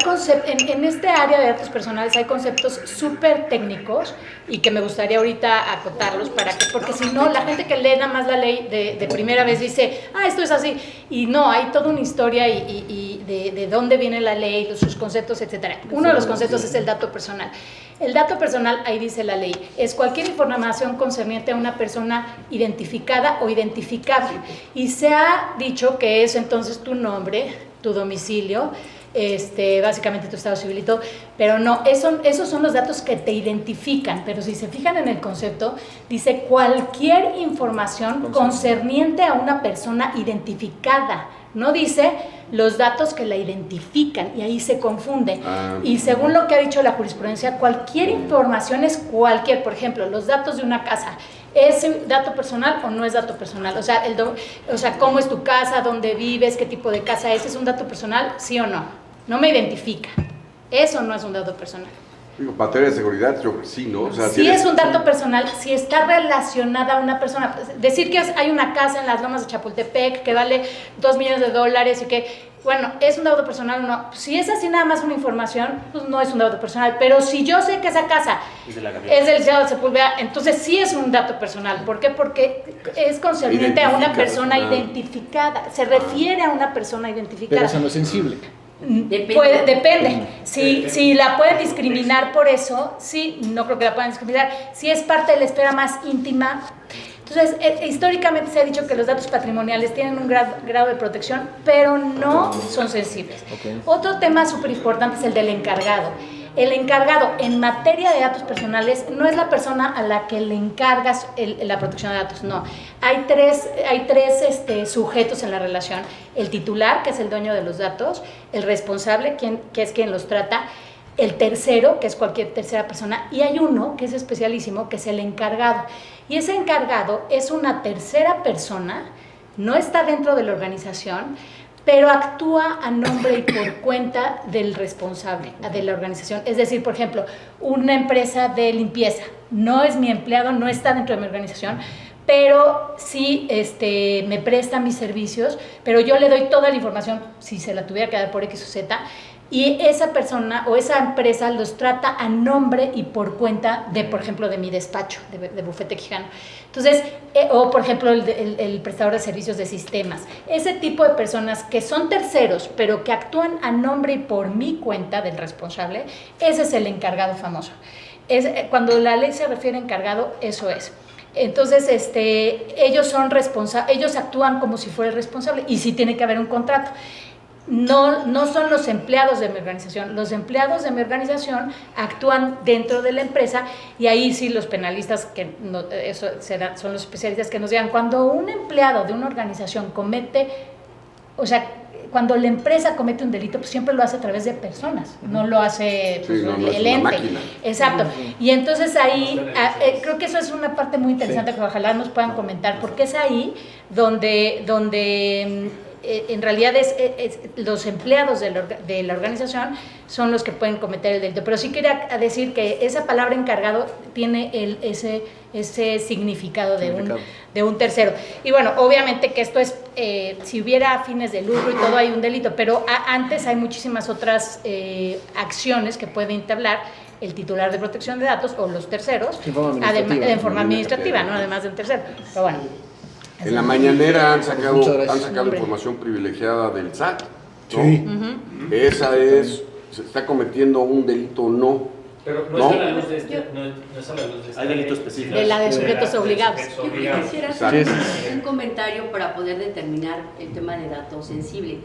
en este área de datos personales hay conceptos súper técnicos y que me gustaría ahorita acotarlos porque si no, la gente que lee nada más la ley de primera vez dice, esto es así, y no, hay toda una historia y de dónde viene la ley, sus conceptos, etcétera. Uno de los conceptos es el dato personal. El dato personal, ahí dice la ley, es cualquier información concerniente a una persona identificada o identificable. Y se ha dicho que es entonces tu nombre, tu domicilio, básicamente tu estado civil y todo, pero no, esos son los datos que te identifican, pero si se fijan en el concepto, dice cualquier información concerniente a una persona identificada, no dice los datos que la identifican, y ahí se confunde. Y según lo que ha dicho la jurisprudencia, cualquier información es cualquier, por ejemplo, los datos de una casa, ¿es dato personal o no es dato personal? O sea, ¿cómo es tu casa? ¿Dónde vives? ¿Qué tipo de casa es? ¿Es un dato personal? ¿Sí o no? No me identifica. Eso no es un dato personal. Digo, materia de seguridad, yo sí, ¿no? O sea, Si es un dato personal, si está relacionada a una persona. Decir que hay una casa en las Lomas de Chapultepec que vale $2 millones y que, bueno, ¿es un dato personal o no? Si es así nada más una información, pues no es un dato personal. Pero si yo sé que esa casa es del Liceo de Sepúlveda, entonces sí es un dato personal. ¿Por qué? Porque es concerniente a una persona identificada. Se refiere a una persona identificada. Pero eso no es sensible. Depende. Si la pueden discriminar por eso, sí, no creo que la puedan discriminar. Si es parte de la esfera más íntima. Entonces, históricamente se ha dicho que los datos patrimoniales tienen un grado de protección, pero no son sensibles. Otro tema súper importante es el del encargado. El encargado en materia de datos personales no es la persona a la que le encargas la protección de datos, no. Hay tres sujetos en la relación. El titular, que es el dueño de los datos, el responsable, que es quien los trata, el tercero, que es cualquier tercera persona, y hay uno que es especialísimo, que es el encargado. Y ese encargado es una tercera persona, no está dentro de la organización, pero actúa a nombre y por cuenta del responsable de la organización. Es decir, por ejemplo, una empresa de limpieza, no es mi empleado, no está dentro de mi organización, pero sí me presta mis servicios, pero yo le doy toda la información, si se la tuviera que dar por X o Z, y esa persona o esa empresa los trata a nombre y por cuenta de, por ejemplo, de mi despacho, de Bufete Quijano. Entonces, o por ejemplo el prestador de servicios de sistemas. Ese tipo de personas que son terceros, pero que actúan a nombre y por mi cuenta del responsable, ese es el encargado famoso. Cuando la ley se refiere a encargado, eso es. Entonces, ellos actúan como si fuera el responsable y sí tiene que haber un contrato. No son los empleados de mi organización. Los empleados de mi organización actúan dentro de la empresa y ahí sí los penalistas, son los especialistas que nos digan, cuando un empleado de una organización cuando la empresa comete un delito, pues siempre lo hace a través de personas, no lo hace el ente. Máquina. Exacto. Y entonces ahí, creo que eso es una parte muy interesante que ojalá nos puedan comentar, porque es ahí donde en realidad los empleados de la organización son los que pueden cometer el delito. Pero sí quería decir que esa palabra encargado tiene ese significado de un tercero. Y bueno, obviamente que esto es, si hubiera fines de lucro y todo hay un delito, pero antes hay muchísimas otras acciones que puede entablar el titular de protección de datos o los terceros, en forma administrativa, ¿no? Además de un tercero. Pero bueno. En la mañanera han sacado información privilegiada del SAT, ¿no? Sí. Esa se está cometiendo un delito o no. Pero no es a la luz de no es a la luz de Hay delitos específicos. De la de sujetos obligados. Yo quisiera hacer un comentario para poder determinar el tema de datos sensible.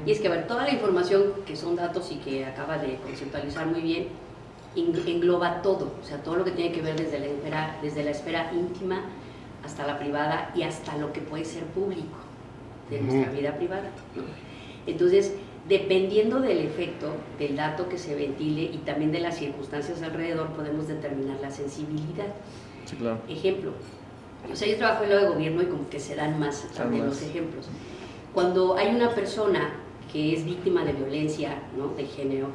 Y es que, toda la información que son datos y que acaba de conceptualizar muy bien, engloba todo, o sea, todo lo que tiene que ver desde la esfera íntima hasta la privada y hasta lo que puede ser público de nuestra vida privada, ¿no? Entonces, dependiendo del efecto del dato que se ventile y también de las circunstancias alrededor, podemos determinar la sensibilidad. Sí, claro. Ejemplo, o sea, yo trabajo en lo de gobierno y como que se dan más también los ejemplos. Cuando hay una persona que es víctima de violencia, ¿no?, de género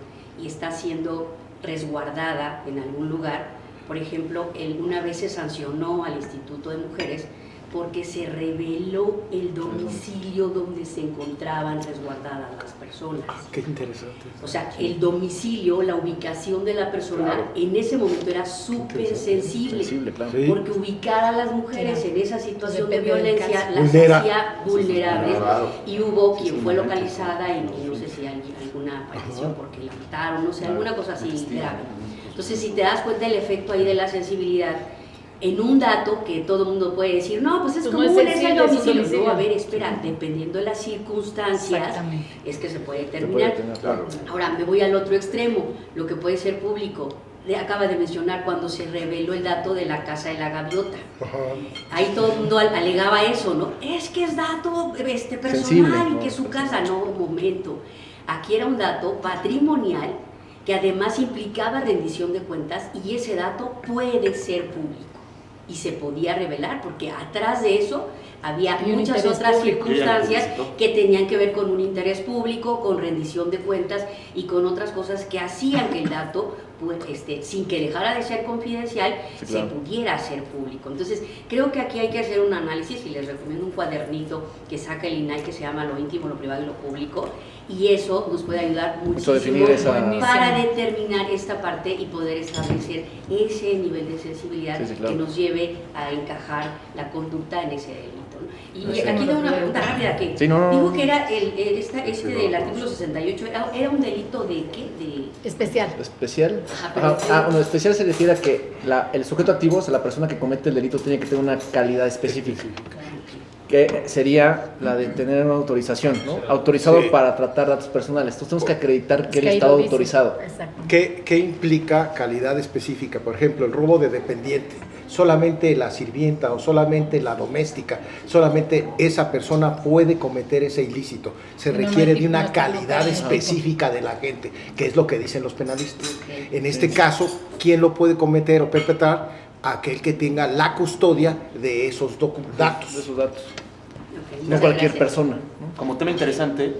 y está siendo resguardada en algún lugar, por ejemplo, una vez se sancionó al Instituto de Mujeres porque se reveló el domicilio donde se encontraban resguardadas las personas. Qué interesante. O sea, el domicilio, la ubicación de la persona, en ese momento era súper sensible, claro. Sí. porque ubicar a las mujeres en esa situación de Depende del violencia caso. las hacía vulnerables, Claro. y hubo quien fue localizada y no sé si alguna falleció porque la mataron, no sé, alguna cosa así grave. Entonces, si te das cuenta el efecto ahí de la sensibilidad, en un dato que todo el mundo puede decir, no, pues es común, es el domicilio. No, a ver, espera, dependiendo de las circunstancias, es que se puede determinar. Claro. Ahora, me voy al otro extremo, lo que puede ser público. Acaba de mencionar cuando se reveló el dato de la Casa de la Gaviota. Ahí todo el mundo alegaba eso, ¿no? Es que es dato personal sensible, y que su casa, no, un momento. Aquí era un dato patrimonial que además implicaba rendición de cuentas y ese dato puede ser público y se podía revelar porque atrás de eso había muchas otras circunstancias que tenían que ver con un interés público, con rendición de cuentas y con otras cosas que hacían que el dato, pues, sin que dejara de ser confidencial, sí, claro, se pudiera hacer público. Entonces, creo que aquí hay que hacer un análisis y les recomiendo un cuadernito que saca el INAI que se llama Lo íntimo, lo privado y lo público, y eso nos puede ayudar muchísimo para determinar esta parte y poder establecer ese nivel de sensibilidad, claro, que nos lleve a encajar la conducta en ese delito, ¿no? Y aquí da una pregunta rápida que dijo que era del artículo 68, ¿era un delito de qué? Especial. ¿Especial? Bueno, especial se refiere a que el sujeto activo, o sea, la persona que comete el delito, tiene que tener una calidad específica, que sería la de tener una autorización, ¿no? Autorizado para tratar datos personales. Entonces tenemos que acreditar que él está autorizado. ¿Qué implica calidad específica? Por ejemplo, el robo de dependiente. Solamente la sirvienta o solamente la doméstica, solamente esa persona puede cometer ese ilícito. Se requiere de una calidad específica de la gente, que es lo que dicen los penalistas. En este caso, ¿quién lo puede cometer o perpetrar? Aquel que tenga la custodia de esos datos. De esos datos. No cualquier persona, ¿no? Como tema interesante,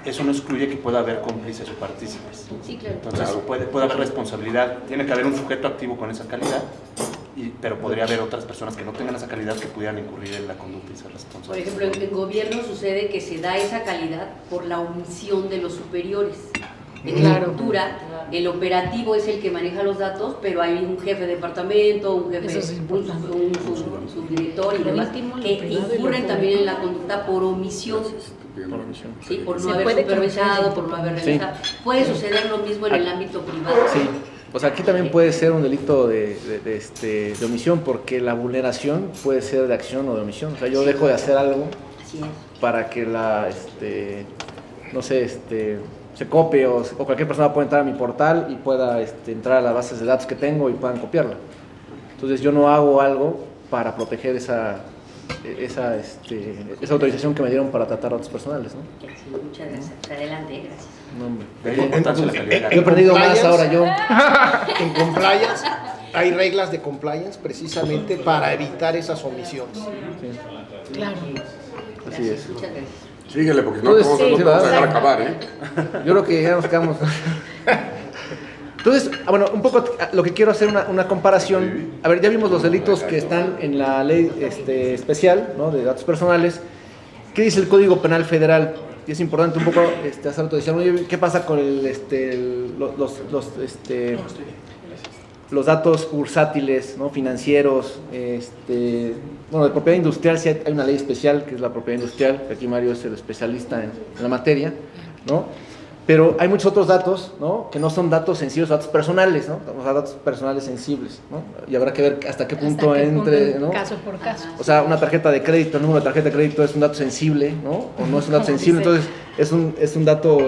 eso no excluye que pueda haber cómplices o partícipes. Sí, claro. Entonces, puede haber responsabilidad. Tiene que haber un sujeto activo con esa calidad, pero podría haber otras personas que no tengan esa calidad que pudieran incurrir en la conducta y ser responsables. Por ejemplo, en gobierno sucede que se da esa calidad por la omisión de los superiores. Claro. estructura. El operativo es el que maneja los datos, pero hay un jefe de departamento, un jefe, Eso es importante. un subdirector y Por demás, último, lo que privado y lo incurren público. también en la conducta por omisión. Sí, por no Se haber puede supervisado, cometer por no haber Sí. revisado. Puede suceder lo mismo en el ámbito privado. Sí, o sea, aquí también puede ser un delito de omisión, porque la vulneración puede ser de acción o de omisión. O sea, yo dejo de hacer algo Así es. para que no sé, se copie o cualquier persona pueda entrar a mi portal y pueda entrar a las bases de datos que tengo y puedan copiarla. Entonces yo no hago algo para proteger esa autorización que me dieron para tratar datos personales, ¿no? Sí, muchas gracias. Adelante, gracias. No, hombre. De ahí la importancia de la calidad. Yo he aprendido más compliance. ahora yo. En compliance hay reglas de compliance precisamente para evitar esas omisiones. Claro. Así es. Muchas gracias. Síguele, porque no Entonces, todos sí, no te vamos a dejar exacto. acabar, ¿eh? Yo creo que ya nos quedamos. Entonces, bueno, un poco lo que quiero hacer una comparación. A ver, ya vimos los delitos que están en la ley especial, ¿no?, de datos personales. ¿Qué dice el Código Penal Federal? Y es importante un poco hacer autodecisión. Oye, ¿qué pasa con los datos bursátiles, ¿no?, financieros? Bueno, de propiedad industrial sí hay una ley especial, que es la propiedad industrial, que aquí Mario es el especialista en la materia, ¿no? Pero hay muchos otros datos, ¿no?, que no son datos sensibles, datos personales, ¿no? O sea, datos personales sensibles, ¿no? Y habrá que ver hasta qué punto ¿Hasta qué entre, punto, ¿no? caso por caso? O sea, una tarjeta de crédito, el número de tarjeta de crédito es un dato sensible, ¿no? O no es un dato Como sensible, dice. entonces es un dato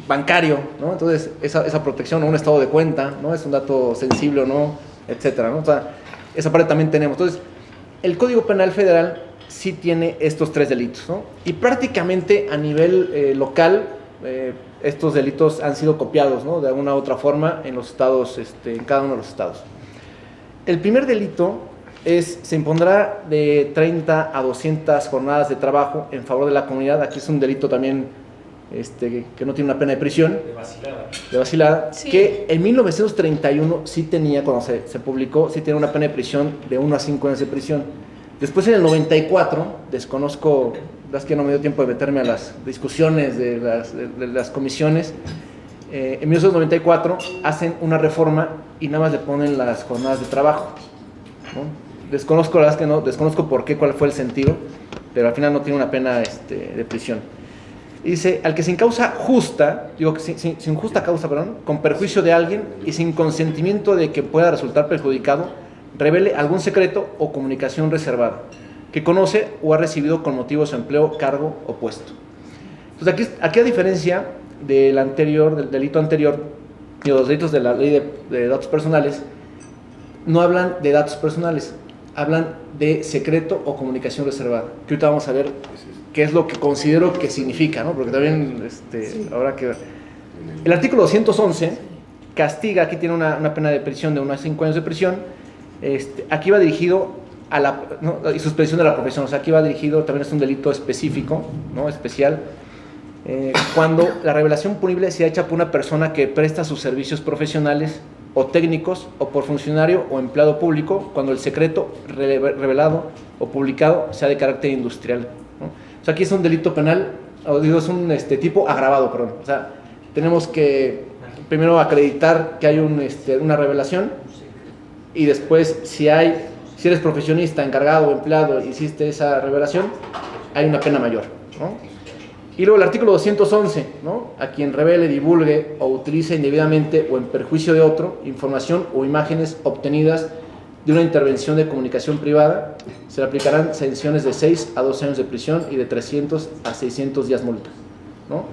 bancario, ¿no? Entonces esa protección o un estado de cuenta, ¿no?, es un dato sensible o no, etcétera, ¿no? O sea, esa parte también tenemos. Entonces, el Código Penal Federal sí tiene estos 3 delitos, ¿no? Y prácticamente a nivel local estos delitos han sido copiados, ¿no?, de alguna u otra forma en los estados, en cada uno de los estados. El primer delito se impondrá de 30 a 200 jornadas de trabajo en favor de la comunidad. Aquí es un delito también que no tiene una pena de prisión, de vacilada, Sí. que en 1931 sí tenía, cuando se publicó, sí tenía una pena de prisión de 1 a 5 años de prisión. Después en el 94, desconozco, es que no me dio tiempo de meterme a las discusiones de las comisiones, en 1994 hacen una reforma y nada más le ponen las jornadas de trabajo, ¿no? Desconozco, la verdad es que no, desconozco por qué, cuál fue el sentido, pero al final no tiene una pena de prisión. Y dice, al que sin causa justa, sin justa causa, perdón, con perjuicio de alguien y sin consentimiento de que pueda resultar perjudicado, revele algún secreto o comunicación reservada, que conoce o ha recibido con motivo de su empleo, cargo o puesto. Entonces aquí a diferencia del delito anterior, y los delitos de la ley de datos personales, no hablan de datos personales, hablan de secreto o comunicación reservada, que ahorita vamos a ver qué es lo que considero que significa, ¿no? Porque también habrá que ver. El artículo 211 castiga, aquí tiene una pena de prisión de 1 a 5 años de prisión. Aquí va dirigido a y suspensión de la profesión. O sea, aquí va dirigido, también es un delito específico, ¿no?, especial, cuando la revelación punible sea hecha por una persona que presta sus servicios profesionales o técnicos, o por funcionario o empleado público, cuando el secreto revelado o publicado sea de carácter industrial, ¿no? O sea, aquí es un delito penal, es un tipo agravado, perdón. O sea, tenemos que primero acreditar que hay una revelación, y después si eres profesionista, encargado o empleado, hiciste esa revelación, hay una pena mayor, ¿no? Y luego el artículo 211, ¿no? A quien revele, divulgue o utilice indebidamente o en perjuicio de otro información o imágenes obtenidas de una intervención de comunicación privada, se le aplicarán sanciones de 6 a 12 años de prisión y de 300 a 600 días multa, ¿no?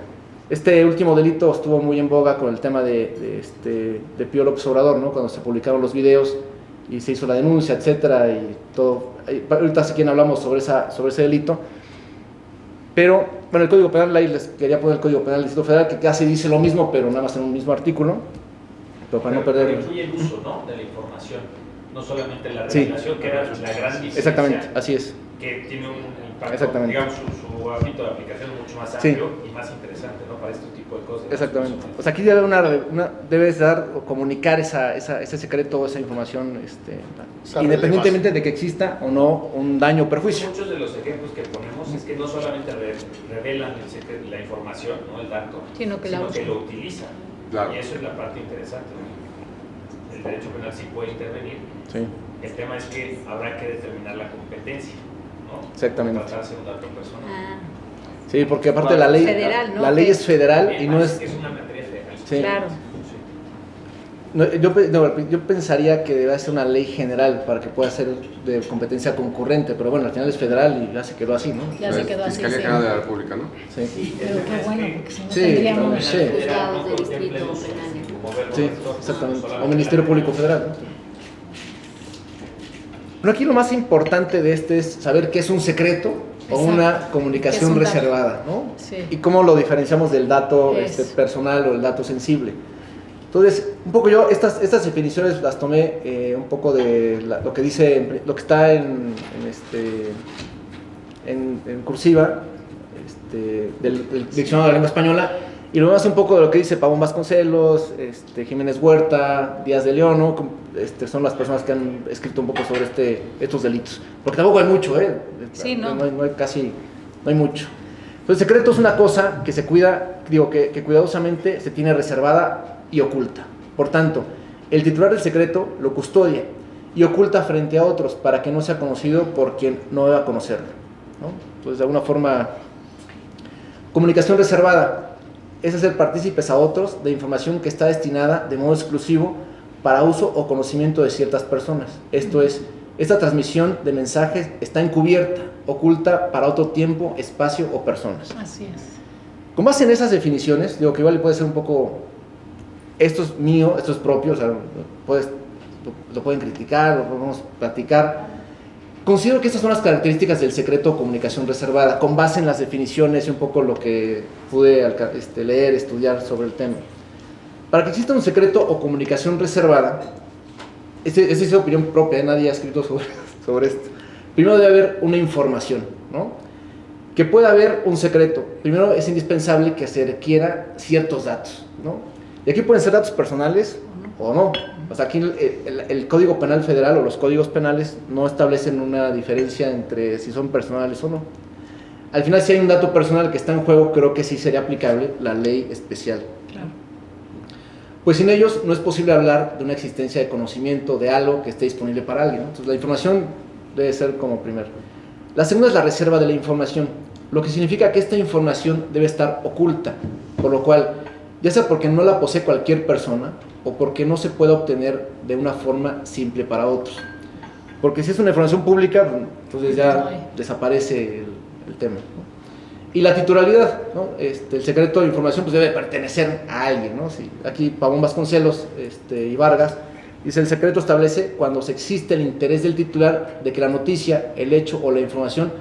Este último delito estuvo muy en boga con el tema de Pío López Obrador, ¿no?, cuando se publicaron los videos y se hizo la denuncia, etcétera, y todo. Ahorita si quieren hablamos sobre ese delito. Pero, bueno, el Código Penal, ahí les quería poner el Código Penal del Distrito Federal, que casi dice lo mismo, pero nada más en un mismo artículo, pero para no perder. Incluye el uso, ¿no?, de la información. no solamente la revelación, que era la gran diferencia. Exactamente, así es. Que tiene un impacto, digamos, su ámbito de aplicación es mucho más amplio y más interesante, ¿no? Para este tipo de cosas. Exactamente. O sea, aquí debes dar o comunicar ese secreto, esa información, independientemente de que exista o no un daño o perjuicio. Muchos de los ejemplos que ponemos es que no solamente revelan la información, ¿no? El dato, sino que lo utilizan. Claro. Y eso es la parte interesante, ¿no? El derecho penal sí puede intervenir. Sí. El tema es que habrá que determinar la competencia, ¿no? Exactamente. Tratarse de un dato personal. Sí, porque aparte la ley, federal, ¿no? la ley es federal y no es... Es una materia federal. Sí. Claro. No, yo pensaría que debe ser una ley general para que pueda ser de competencia concurrente, pero bueno, al final es federal y ya se quedó así, ¿no? Ya se quedó así, Fiscalía sí. General de la República, ¿no? Sí. Pero qué bueno, porque si no Sí, tendríamos... sí. Juzgados de distrito o penales. Sí, exactamente. O Ministerio Público Federal, ¿no? Pero aquí lo más importante de es saber qué es un secreto o Exacto. una comunicación ¿Qué es un dato? reservada, ¿no? Sí. Y cómo lo diferenciamos del dato Eso. personal o el dato sensible. Entonces, un poco yo estas definiciones las tomé un poco de lo que dice, lo que está en cursiva del Diccionario de la Lengua Española, y lo vemos un poco de lo que dice Pavón Vasconcelos, Jiménez Huerta, Díaz de León, ¿no? Son las personas que han escrito un poco sobre estos delitos, porque tampoco hay mucho, Sí, ¿no? No hay mucho. Entonces, secreto es una cosa que se cuida, que cuidadosamente se tiene reservada y oculta. Por tanto, el titular del secreto lo custodia y oculta frente a otros para que no sea conocido por quien no deba conocerlo, ¿no? Entonces, de alguna forma, comunicación reservada es hacer partícipes a otros de información que está destinada de modo exclusivo para uso o conocimiento de ciertas personas. Esto es, esta transmisión de mensajes está encubierta, oculta para otro tiempo, espacio o personas. Así es. Con base en esas definiciones, digo que igual puede ser un poco, esto es mío, esto es propio, o sea, lo pueden criticar, lo podemos platicar. Considero que estas son las características del secreto o comunicación reservada, con base en las definiciones y un poco lo que pude leer, estudiar sobre el tema. Para que exista un secreto o comunicación reservada, esta es opinión propia, nadie ha escrito sobre esto. Primero debe haber una información, ¿no? Que pueda haber un secreto. Primero es indispensable que se requiera ciertos datos, ¿no? Y aquí pueden ser datos personales o no. O sea, aquí el Código Penal Federal o los códigos penales no establecen una diferencia entre si son personales o no. Al final, si hay un dato personal que está en juego, creo que sí sería aplicable la ley especial. Claro. Pues sin ellos no es posible hablar de una existencia de conocimiento de algo que esté disponible para alguien, ¿no? Entonces la información debe ser como primero. La segunda es la reserva de la información, lo que significa que esta información debe estar oculta, por lo cual, ya sea porque no la posee cualquier persona o porque no se puede obtener de una forma simple para otros. Porque si es una información pública, entonces ya desaparece el tema, ¿no? Y la titularidad, ¿no? El secreto de información pues debe pertenecer a alguien, ¿no? Sí, aquí Pavón Vasconcelos y Vargas dice: el secreto establece cuando se existe el interés del titular de que la noticia, el hecho o la información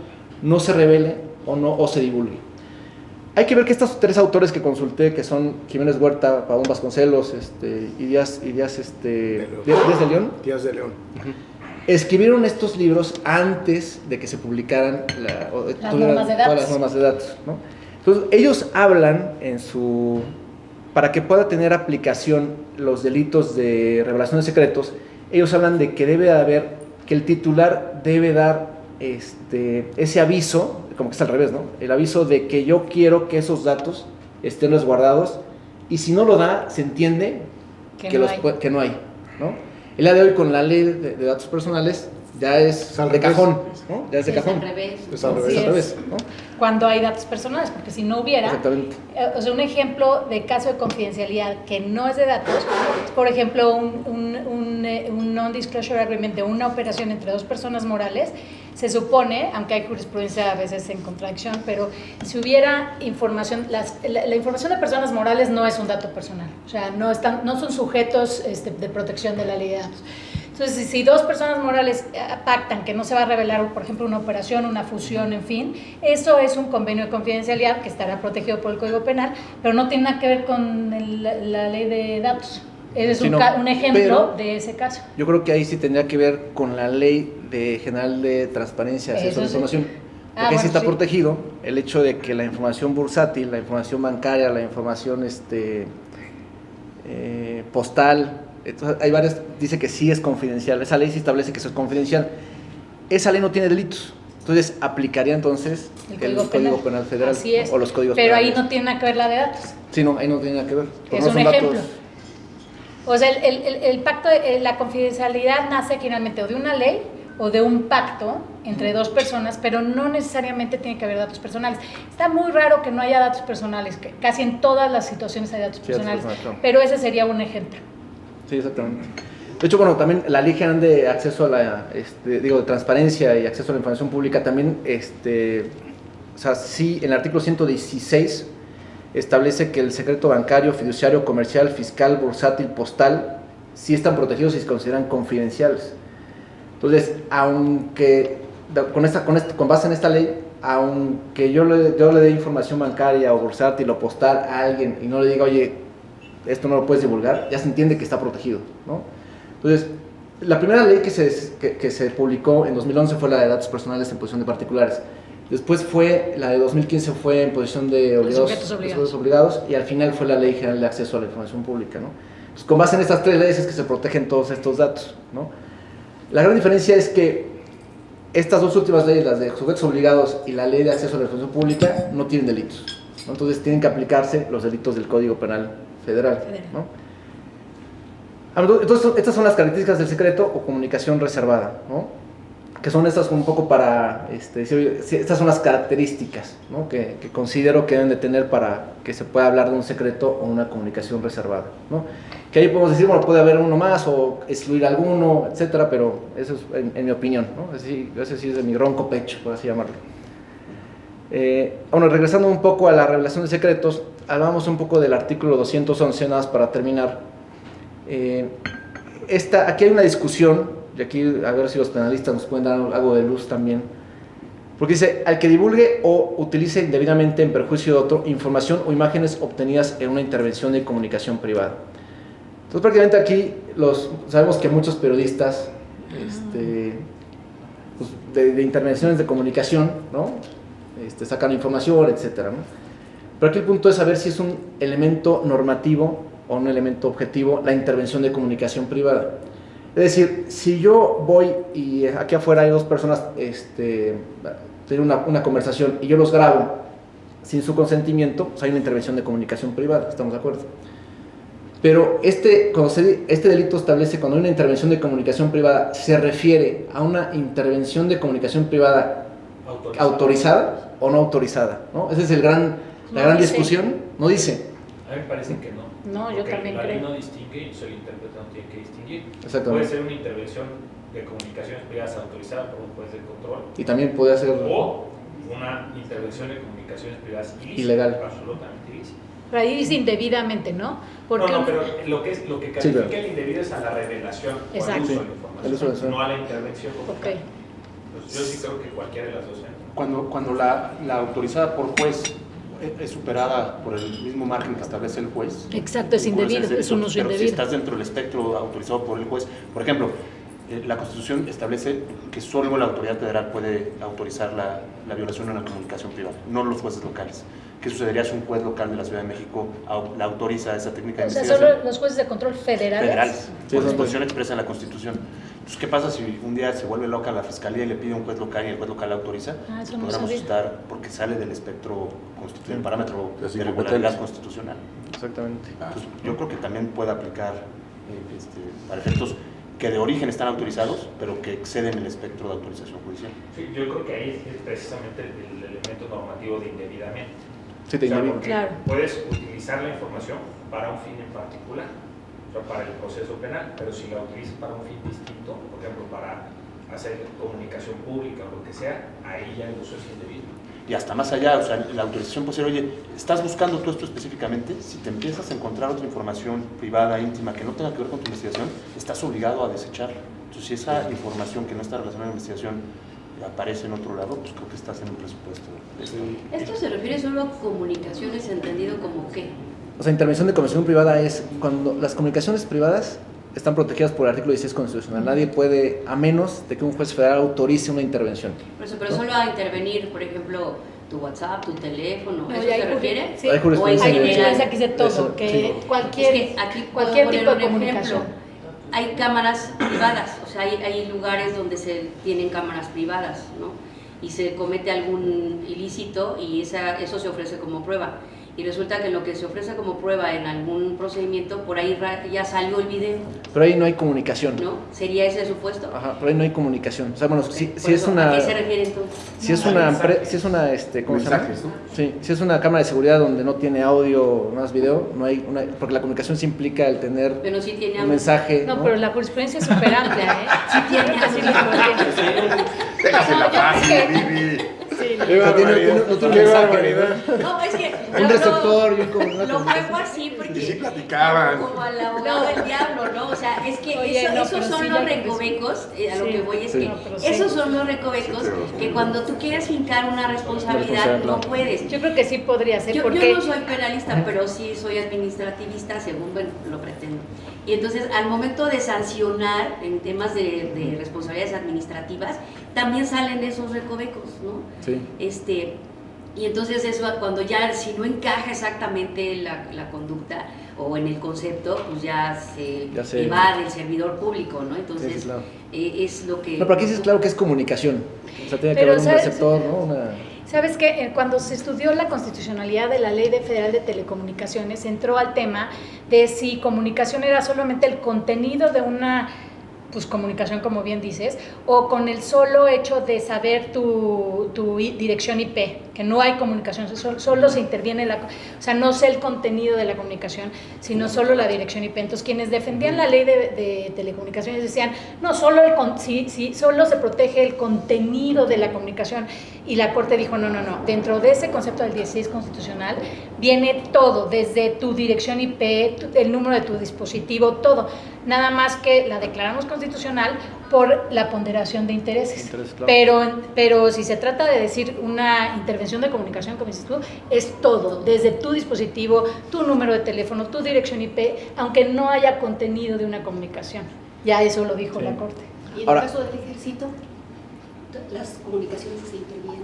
no se revele o se divulgue. Hay que ver que estos tres autores que consulté, que son Jiménez Huerta, Pavón Vasconcelos y Díaz de León, escribieron estos libros antes de que se publicaran normas de datos. todas las normas de datos, ¿no? Entonces, ellos hablan para que pueda tener aplicación los delitos de revelación de secretos, ellos hablan de que que el titular debe dar ese aviso, como que está al revés, ¿no? El aviso de que yo quiero que esos datos estén resguardados, y si no lo da, se entiende que no hay, ¿no? El día de hoy, con la ley de datos personales, ya es de cajón, ¿no? Ya es de cajón. al revés. Es al revés, ¿no? Cuando hay datos personales, porque si no hubiera, Exactamente. O sea, un ejemplo de caso de confidencialidad que no es de datos, es, por ejemplo, un non-disclosure agreement de una operación entre dos personas morales. Se supone, aunque hay jurisprudencia a veces en contradicción, pero si hubiera información, la información de personas morales no es un dato personal, o sea, no son sujetos de protección de la ley de datos. Entonces, si dos personas morales pactan que no se va a revelar, por ejemplo, una operación, una fusión, en fin, eso es un convenio de confidencialidad que estará protegido por el Código Penal, pero no tiene nada que ver con la ley de datos. Eres Sí, un ejemplo pero de ese caso. yo creo que ahí sí tendría que ver con la ley general de transparencia, acceso a la Eso sí. información. Porque ahí sí bueno, está sí. protegido el hecho de que la información bursátil, la información bancaria, la información postal, entonces hay varias, dice que sí es confidencial. Esa ley sí establece que eso es confidencial. Esa ley no tiene delitos. Entonces aplicaría entonces el Código Penal Federal. Así es. O los códigos Pero penales. ahí no tiene nada que ver la de datos. Sí, no, ahí no tiene nada que ver. Porque Es no un son datos- ejemplo. O sea, el pacto, la confidencialidad nace generalmente o de una ley o de un pacto entre dos personas, pero no necesariamente tiene que haber datos personales. Está muy raro que no haya datos personales, que casi en todas las situaciones hay datos Sí, personales, datos personales, pero ese sería un ejemplo. Sí, exactamente. De hecho, bueno, también la Ley General de Acceso a la, de transparencia y acceso a la información pública también, o sea, sí, en el artículo 116 establece que el secreto bancario, fiduciario, comercial, fiscal, bursátil, postal, sí están protegidos y se consideran confidenciales. Entonces, aunque con base en esta ley, aunque yo le dé información bancaria o bursátil o postal a alguien y no le diga, oye, esto no lo puedes divulgar, ya se entiende que está protegido, ¿no? Entonces, la primera ley que se publicó en 2011 fue la de datos personales en posesión de particulares. Después fue, la de 2015 fue en posesión de sujetos obligados, y al final fue la Ley General de Acceso a la Información Pública, ¿no? Pues con base en estas tres leyes es que se protegen todos estos datos, ¿no? La gran diferencia es que estas dos últimas leyes, las de sujetos obligados y la Ley de Acceso a la Información Pública, no tienen delitos, ¿no? Entonces tienen que aplicarse los delitos del Código Penal Federal, ¿no? Entonces, estas son las características del secreto o comunicación reservada, ¿no? Que son estas un poco para decir, estas son las características, ¿no? que considero que deben de tener para que se pueda hablar de un secreto o una comunicación reservada, ¿no? Que ahí podemos decir, bueno, puede haber uno más o excluir alguno, etcétera, pero eso es en mi opinión, ¿no? Ese sí es de mi ronco pecho, por así llamarlo. Bueno, regresando un poco a la revelación de secretos, hablamos un poco del artículo 211, nada más para terminar. Aquí hay una discusión, y aquí a ver si los penalistas nos pueden dar algo de luz también, porque dice, al que divulgue o utilice indebidamente en perjuicio de otro información o imágenes obtenidas en una intervención de comunicación privada. Entonces prácticamente aquí sabemos que muchos periodistas pues, de intervenciones de comunicación, ¿no? Sacan información, etcétera, ¿no? Pero aquí el punto es saber si es un elemento normativo o un elemento objetivo la intervención de comunicación privada. Es decir, si yo voy y aquí afuera hay dos personas tienen una conversación y yo los grabo sin su consentimiento, pues hay una intervención de comunicación privada, ¿estamos de acuerdo? Pero este delito establece cuando hay una intervención de comunicación privada, se refiere a una intervención de comunicación privada autorizada o no autorizada, ¿no? Esa es la gran discusión, no dice. A mí me parece que no. No, yo también la ley creo. no distingue y soy intérprete, no tiene que distinguir. Exactamente. Puede ser una intervención de comunicaciones privadas autorizada por un juez de control. Y también puede ser O una intervención de comunicaciones privadas ilícita. Ilegal. Absolutamente ilícita. Pero ahí dice indebidamente, ¿no? Porque No, pero lo que califica el indebido es a la revelación o al Exacto. uso de la El uso de información, la- no a la intervención. Ok. Pues yo sí creo que cualquiera de las dos. Cuando la autorizada por juez es superada por el mismo margen que establece el juez. Exacto, es incurres en indebido, ese es un delito. uso Pero si indebido. estás dentro del espectro autorizado por el juez, por ejemplo, la Constitución establece que solo la autoridad federal puede autorizar la violación de una comunicación privada, no los jueces locales. ¿Qué sucedería si un juez local de la Ciudad de México la autoriza esa técnica de O sea, investigación? solo los jueces de control federales. Federales, Sí, por eso disposición expresa en la Constitución. Entonces, ¿qué pasa si un día se vuelve loca la fiscalía y le pide a un juez local y el juez local la autoriza? Ah, eso no Podríamos sabía. estar, porque sale del espectro constitucional, el parámetro De su de regularidad competencia. constitucional. Exactamente. Entonces, yo creo que también puede aplicar para efectos que de origen están autorizados, pero que exceden el espectro de autorización judicial. Sí, yo creo que ahí es precisamente el elemento normativo de indebidamente. Sí, te indebido. porque Claro. puedes utilizar la información para un fin en particular, o sea, para el proceso penal, pero si la utilizas para un fin distinto, por ejemplo, para hacer comunicación pública o lo que sea, ahí ya el uso es indebido. Y hasta más allá, o sea, la autorización puede ser, oye, ¿estás buscando tú esto específicamente? Si te empiezas a encontrar otra información privada, íntima, que no tenga que ver con tu investigación, estás obligado a desecharla. Entonces, si esa información que no está relacionada con la investigación aparece en otro lado, pues creo que estás en un presupuesto de esto. ¿Esto se refiere solo a comunicaciones entendido como qué? o sea, intervención de comunicación privada es cuando las comunicaciones privadas están protegidas por el artículo 16 constitucional. Nadie puede, a menos de que un juez federal autorice una intervención. Pero solo a intervenir, por ejemplo, tu WhatsApp, tu teléfono, ¿eso se refiere? Sí, Hay jurisprudencia hay en jurisprudencia que dice todo, eso, que sí. cualquier, Es que aquí cualquier puedo tipo de poner un comunicación. ejemplo. Hay cámaras privadas, o sea, hay lugares donde se tienen cámaras privadas, ¿no? Y se comete algún ilícito y eso se ofrece como prueba. Y resulta que lo que se ofrece como prueba en algún procedimiento, por ahí ya salió el video, Pero ahí no hay comunicación. ¿no? ¿Sería ese supuesto? Ajá, pero ahí no hay comunicación. O sea, bueno, si Por es eso, una... ¿a qué se refiere entonces? Si es una, si es una ¿cómo se llama? Mensajes, ¿no? Sí, si es una cámara de seguridad donde no tiene audio, no más video, no hay porque la comunicación sí implica el tener Pero sí tiene un mensaje. No, pero la jurisprudencia es súper amplia, ¿eh? Sí tiene Déjase la fácil, Vivi. Sí, O sea, no tiene un mensaje, ¿no? No, es que Un receptor y un lo juego así porque Y sí platicaban. como al abogado del diablo, ¿no? O sea, es que Oye, esos pero son sí los ya que recovecos, a lo sí. que voy es Sí. que No, pero sí. esos son los recovecos que cuando tú quieres fincar una responsabilidad no puedes. Yo creo que sí podría ser, Yo porque no soy penalista, pero sí soy administrativista, según bueno, lo pretendo. Y entonces, al momento de sancionar en temas de responsabilidades administrativas, también salen esos recovecos, ¿no? Sí. Y entonces eso, cuando ya, si no encaja exactamente la conducta o en el concepto, pues ya se evade el servidor público, ¿no? Entonces, Sí, claro. Es lo que... No, pero aquí sí es claro que es comunicación. O sea, tiene que Pero, haber un ¿sabes? receptor, ¿no? ¿Sabes qué? Cuando se estudió la constitucionalidad de la Ley Federal de Telecomunicaciones, entró al tema de si comunicación era solamente el contenido de una pues comunicación, como bien dices, o con el solo hecho de saber tu dirección IP, que no hay comunicación, solo se interviene o sea, no sé el contenido de la comunicación, sino solo la dirección IP. Entonces, quienes defendían la ley de telecomunicaciones decían, no, solo solo se protege el contenido de la comunicación, y la Corte dijo, no, dentro de ese concepto del 16 constitucional viene todo, desde tu dirección IP, el número de tu dispositivo, todo, nada más que la declaramos constitucional por la ponderación de intereses. Claro. Pero si se trata de decir una intervención de comunicación, como dices tú, es todo, desde tu dispositivo, tu número de teléfono, tu dirección IP, aunque no haya contenido de una comunicación. Ya eso lo dijo la Corte. ¿Y en el caso del ejército, las comunicaciones que se intervienen?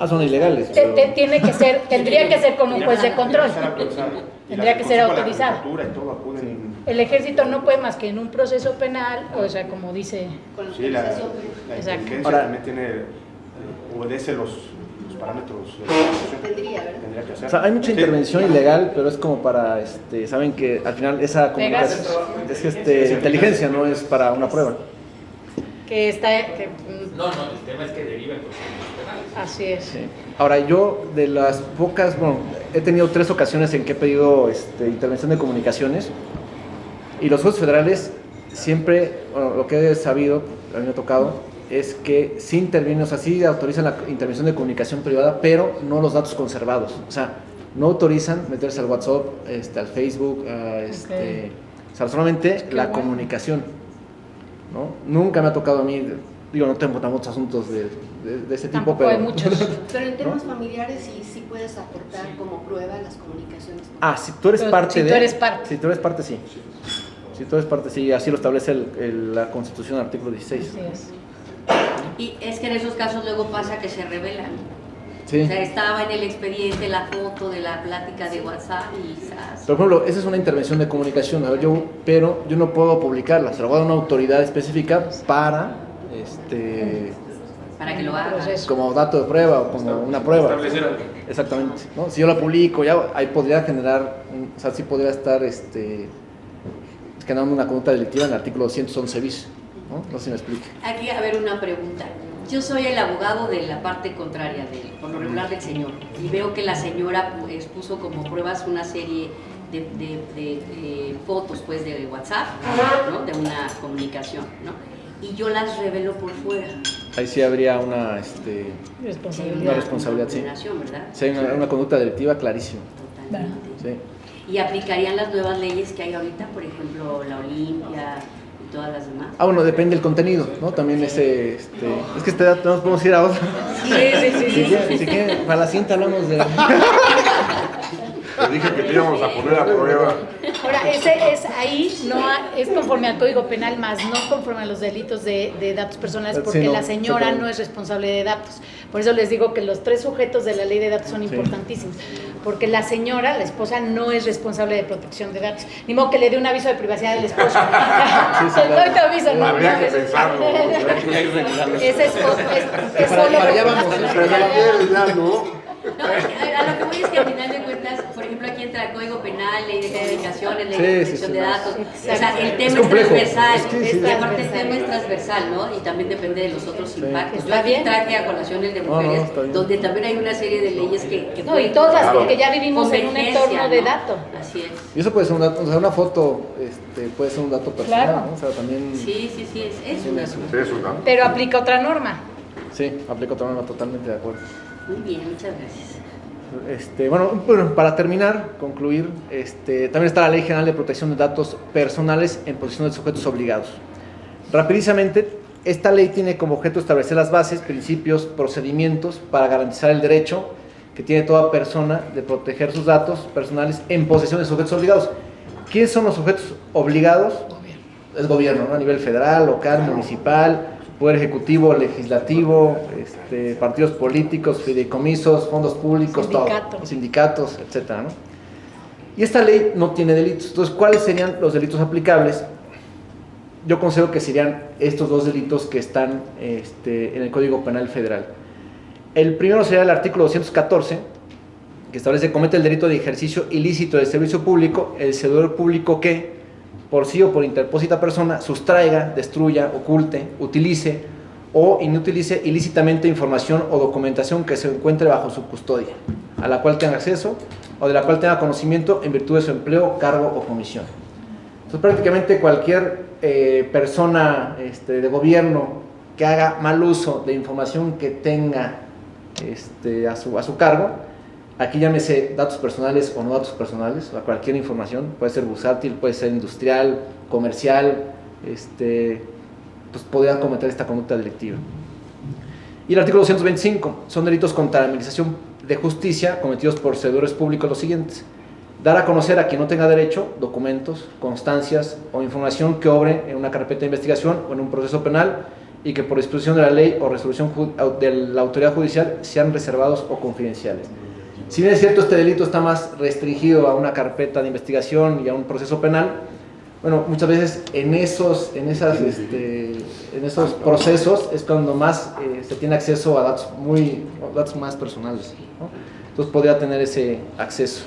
Son ilegales. Tendría que ser con un juez de control. Tendría que ser autorizado. El ejército no puede más que en un proceso penal, o sea, como dice... Sí, la inteligencia también obedece los parámetros de la Constitución. Tendría que hacer. O sea, hay mucha intervención ilegal, pero es como para, saben que al final esa comunicación es inteligencia, no es para una prueba. No, el tema es que deriva en procedimientos penales. Así es. Sí. Ahora, yo de las pocas, he tenido 3 ocasiones en que he pedido intervención de comunicaciones, y los jueces federales siempre, lo que he sabido, a mí me ha tocado, es que sí intervienen, o sea, sí autorizan la intervención de comunicación privada, pero no los datos conservados. O sea, no autorizan meterse al WhatsApp, al Facebook, o sea, solamente la comunicación, ¿no? Nunca me ha tocado a mí, no tengo muchos asuntos de ese tipo, Tampoco pero... hay muchos. Pero en temas familiares sí puedes aportar como prueba las comunicaciones. Si tú eres parte Si tú eres parte, sí. Si tú eres parte, sí, así lo establece la Constitución, artículo 16. Así es. Y es que en esos casos luego pasa que se revelan. Sí. O sea, estaba en el expediente la foto de la plática de WhatsApp y... Por ejemplo, esa es una intervención de comunicación, pero yo no puedo publicarla, se lo voy a dar a una autoridad específica para que lo haga. como dato de prueba o como una prueba. Exactamente, ¿no? Si yo la publico, ya ahí podría generar, o sea, sí podría estar generando una conducta delictiva en el artículo 211 bis, ¿no? No sé si me explique. Aquí a ver una pregunta. Yo soy el abogado de la parte contraria, por lo regular del señor, y veo que la señora puso como pruebas una serie de fotos pues de WhatsApp, ¿no? De una comunicación, ¿no? Y yo las revelo por fuera. Ahí sí habría una responsabilidad, sí. ¿Verdad? Sí, hay una conducta delictiva clarísima. Totalmente. Sí. ¿Y aplicarían las nuevas leyes que hay ahorita, por ejemplo, la Olimpia y todas las demás? Bueno, depende del contenido, ¿no? También es que este dato no podemos ir a otra. Sí. Si quieren, para la siguiente hablamos de... dije que te íbamos a poner a prueba. Ahora, ese es ahí, es conforme al Código Penal, más no conforme a los delitos de datos personales, porque Sí, no, la señora sí, no es responsable de datos. Por eso les digo que los 3 sujetos de la ley de datos son importantísimos, porque la señora, la esposa, no es responsable de protección de datos. Ni modo que le dé un aviso de privacidad al esposo. claro. Te aviso, no. Habría que pensarlo. Ese es solo para allá vamos, Pero ya, ¿no? No, a lo que voy es que al final de cuentas, por ejemplo, aquí entra el Código Penal, Ley de Comunicaciones, Ley de Protección de Datos. O sea, el tema es transversal. Y aparte el tema es transversal, ¿no? Y también depende de los otros impactos. Yo aquí traje a colación el de mujeres, donde también hay una serie de leyes que no, y todas, porque ya vivimos en un entorno de datos. Así es. Y eso puede ser un dato, o sea, una foto puede ser un dato personal, Claro. ¿no? O sea, también... Sí, es un dato. Sí, es un dato. Pero aplica otra norma. Sí, aplico otra norma, totalmente de acuerdo. Muy bien, muchas gracias. Bueno, para terminar, concluir, también está la Ley General de Protección de Datos Personales en posesión de sujetos obligados. Rapidísamente, esta ley tiene como objeto establecer las bases, principios, procedimientos para garantizar el derecho que tiene toda persona de proteger sus datos personales en posesión de sujetos obligados. ¿Quiénes son los sujetos obligados? El gobierno, ¿no? A nivel federal, local, municipal, poder ejecutivo, legislativo, partidos políticos, fideicomisos, fondos públicos, todo, sindicatos, etcétera, ¿no? Y esta ley no tiene delitos. Entonces, ¿cuáles serían los delitos aplicables? Yo considero que serían estos 2 delitos que están en el Código Penal Federal. El primero sería el artículo 214, que establece: comete el delito de ejercicio ilícito del servicio público el servidor público que, por sí o por interpósita persona, sustraiga, destruya, oculte, utilice o inutilice ilícitamente información o documentación que se encuentre bajo su custodia, a la cual tenga acceso o de la cual tenga conocimiento en virtud de su empleo, cargo o comisión. Entonces, prácticamente cualquier persona de gobierno que haga mal uso de información que tenga a su cargo, aquí llámese datos personales o no datos personales, o cualquier información, puede ser bursátil, puede ser industrial, comercial, pues podría cometer esta conducta delictiva. Y el artículo 225, son delitos contra la administración de justicia cometidos por servidores públicos los siguientes: dar a conocer a quien no tenga derecho documentos, constancias o información que obre en una carpeta de investigación o en un proceso penal y que por disposición de la ley o resolución de la autoridad judicial sean reservados o confidenciales. Si bien es cierto, este delito está más restringido a una carpeta de investigación y a un proceso penal, bueno, muchas veces en esos procesos es cuando más se tiene acceso a datos más personales, ¿no? Entonces podría tener ese acceso.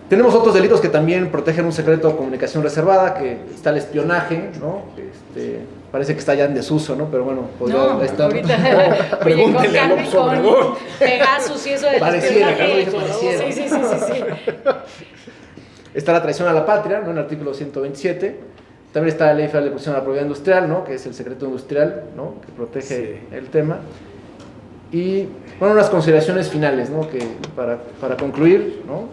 Tenemos otros delitos que también protegen un secreto de comunicación reservada, que está el espionaje, ¿no? Parece que está ya en desuso, ¿no? Pero bueno, podría estar. Ahorita Pregúntele a López Obrador. Pegasus y eso de Pareciera, espionaje. Carlos, pareciera. Sí. Está la traición a la patria, ¿no? En el artículo 127. También está la Ley Federal de Protección a la Propiedad Industrial, ¿no? Que es el secreto industrial, ¿no? Que protege el tema. Y, bueno, unas consideraciones finales, ¿no? Que para concluir, ¿no?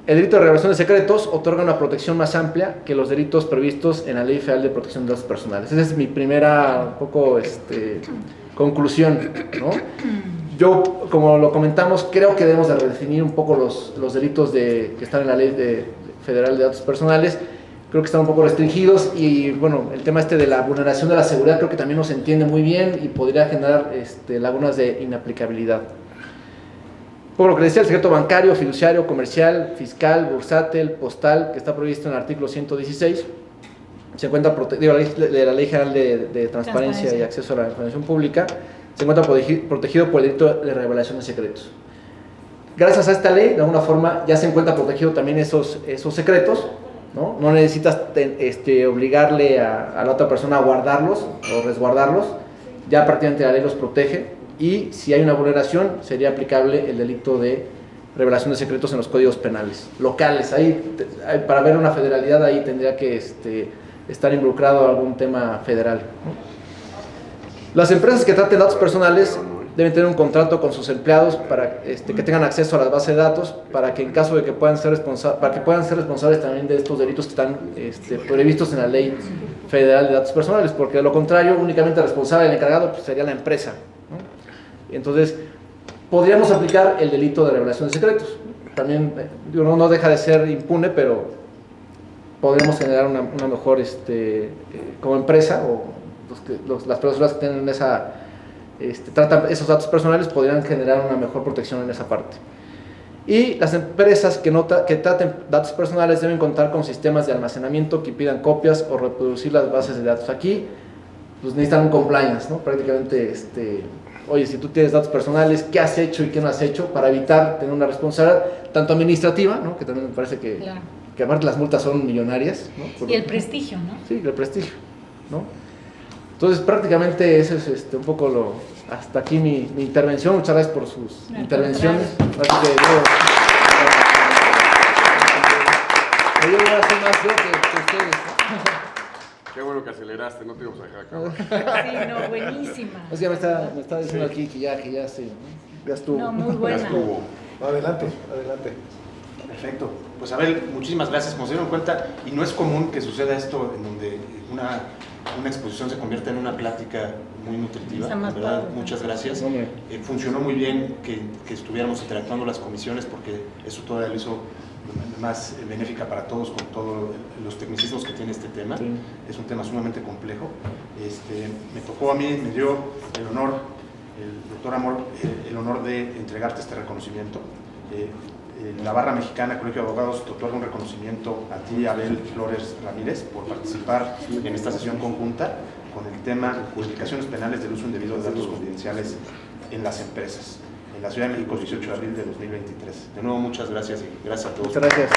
El delito de revelación de secretos otorga una protección más amplia que los delitos previstos en la Ley Federal de Protección de Datos Personales. Esa es mi primera conclusión, ¿no? Yo, como lo comentamos, creo que debemos de redefinir un poco los delitos que están en la Ley Federal de Datos Personales. Creo que están un poco restringidos y, bueno, el tema de la vulneración de la seguridad creo que también no se entiende muy bien y podría generar lagunas de inaplicabilidad. Por lo que decía, el secreto bancario, fiduciario, comercial, fiscal, bursátil, postal, que está previsto en el artículo 116, se encuentra de la Ley General de Transparencia y Acceso a la Información Pública, se encuentra protegido por el delito de revelación de secretos. Gracias a esta ley, de alguna forma, ya se encuentra protegido también esos secretos, ¿no? No necesitas obligarle a la otra persona a guardarlos o resguardarlos, ya prácticamente la ley los protege. Y si hay una vulneración, sería aplicable el delito de revelación de secretos en los códigos penales locales. Para ver una federalidad, ahí tendría que estar involucrado algún tema federal, ¿no? Las empresas que traten datos personales deben tener un contrato con sus empleados para que tengan acceso a las bases de datos, para que en caso de que puedan ser responsables también de estos delitos que están previstos en la Ley Federal de Datos Personales, porque de lo contrario, únicamente responsable del encargado pues, sería la empresa, ¿no? Entonces, podríamos aplicar el delito de revelación de secretos. También no deja de ser impune, pero podríamos generar una mejor, como empresa, o las personas que tienen tratan esos datos personales podrían generar una mejor protección en esa parte. Y las empresas que traten datos personales deben contar con sistemas de almacenamiento que impidan copias o reproducir las bases de datos. Aquí pues necesitan un compliance, ¿no? Prácticamente, oye, si tú tienes datos personales, ¿qué has hecho y qué no has hecho? Para evitar tener una responsabilidad tanto administrativa, ¿no? Que también me parece que, claro, que aparte las multas son millonarias, ¿no? Y el prestigio, ¿no? Sí, el prestigio, ¿no? Entonces, prácticamente eso es un poco hasta aquí mi intervención. Muchas gracias por sus intervenciones. Así que yo voy a hacer más yo que ustedes. Qué bueno que aceleraste, no te íbamos a dejar acabar. Sí, no, buenísima. Es que me está diciendo aquí que ya sí, ¿no? Ya estuvo. No, muy buena. Ya estuvo. Adelante. Perfecto. Pues Abel, muchísimas gracias. Como se dieron cuenta, y no es común que suceda esto en donde una exposición se convierta en una plática muy nutritiva. Está más ¿Verdad? padre. Muchas gracias. No, Funcionó muy bien que estuviéramos interactuando las comisiones, porque eso todavía lo hizo más benéfica para todos, con todos los tecnicismos que tiene este tema. Sí. Es un tema sumamente complejo. Me tocó a mí, me dio el honor, el doctor Amor, el honor de entregarte este reconocimiento. La Barra Mexicana, Colegio de Abogados, te otorga un reconocimiento a ti, Abel Flores Ramírez, por participar en esta sesión conjunta con el tema Justificaciones penales del uso indebido de datos confidenciales en las empresas, en la Ciudad de México, 18 de abril de 2023. De nuevo, muchas gracias y gracias a todos. Muchas gracias.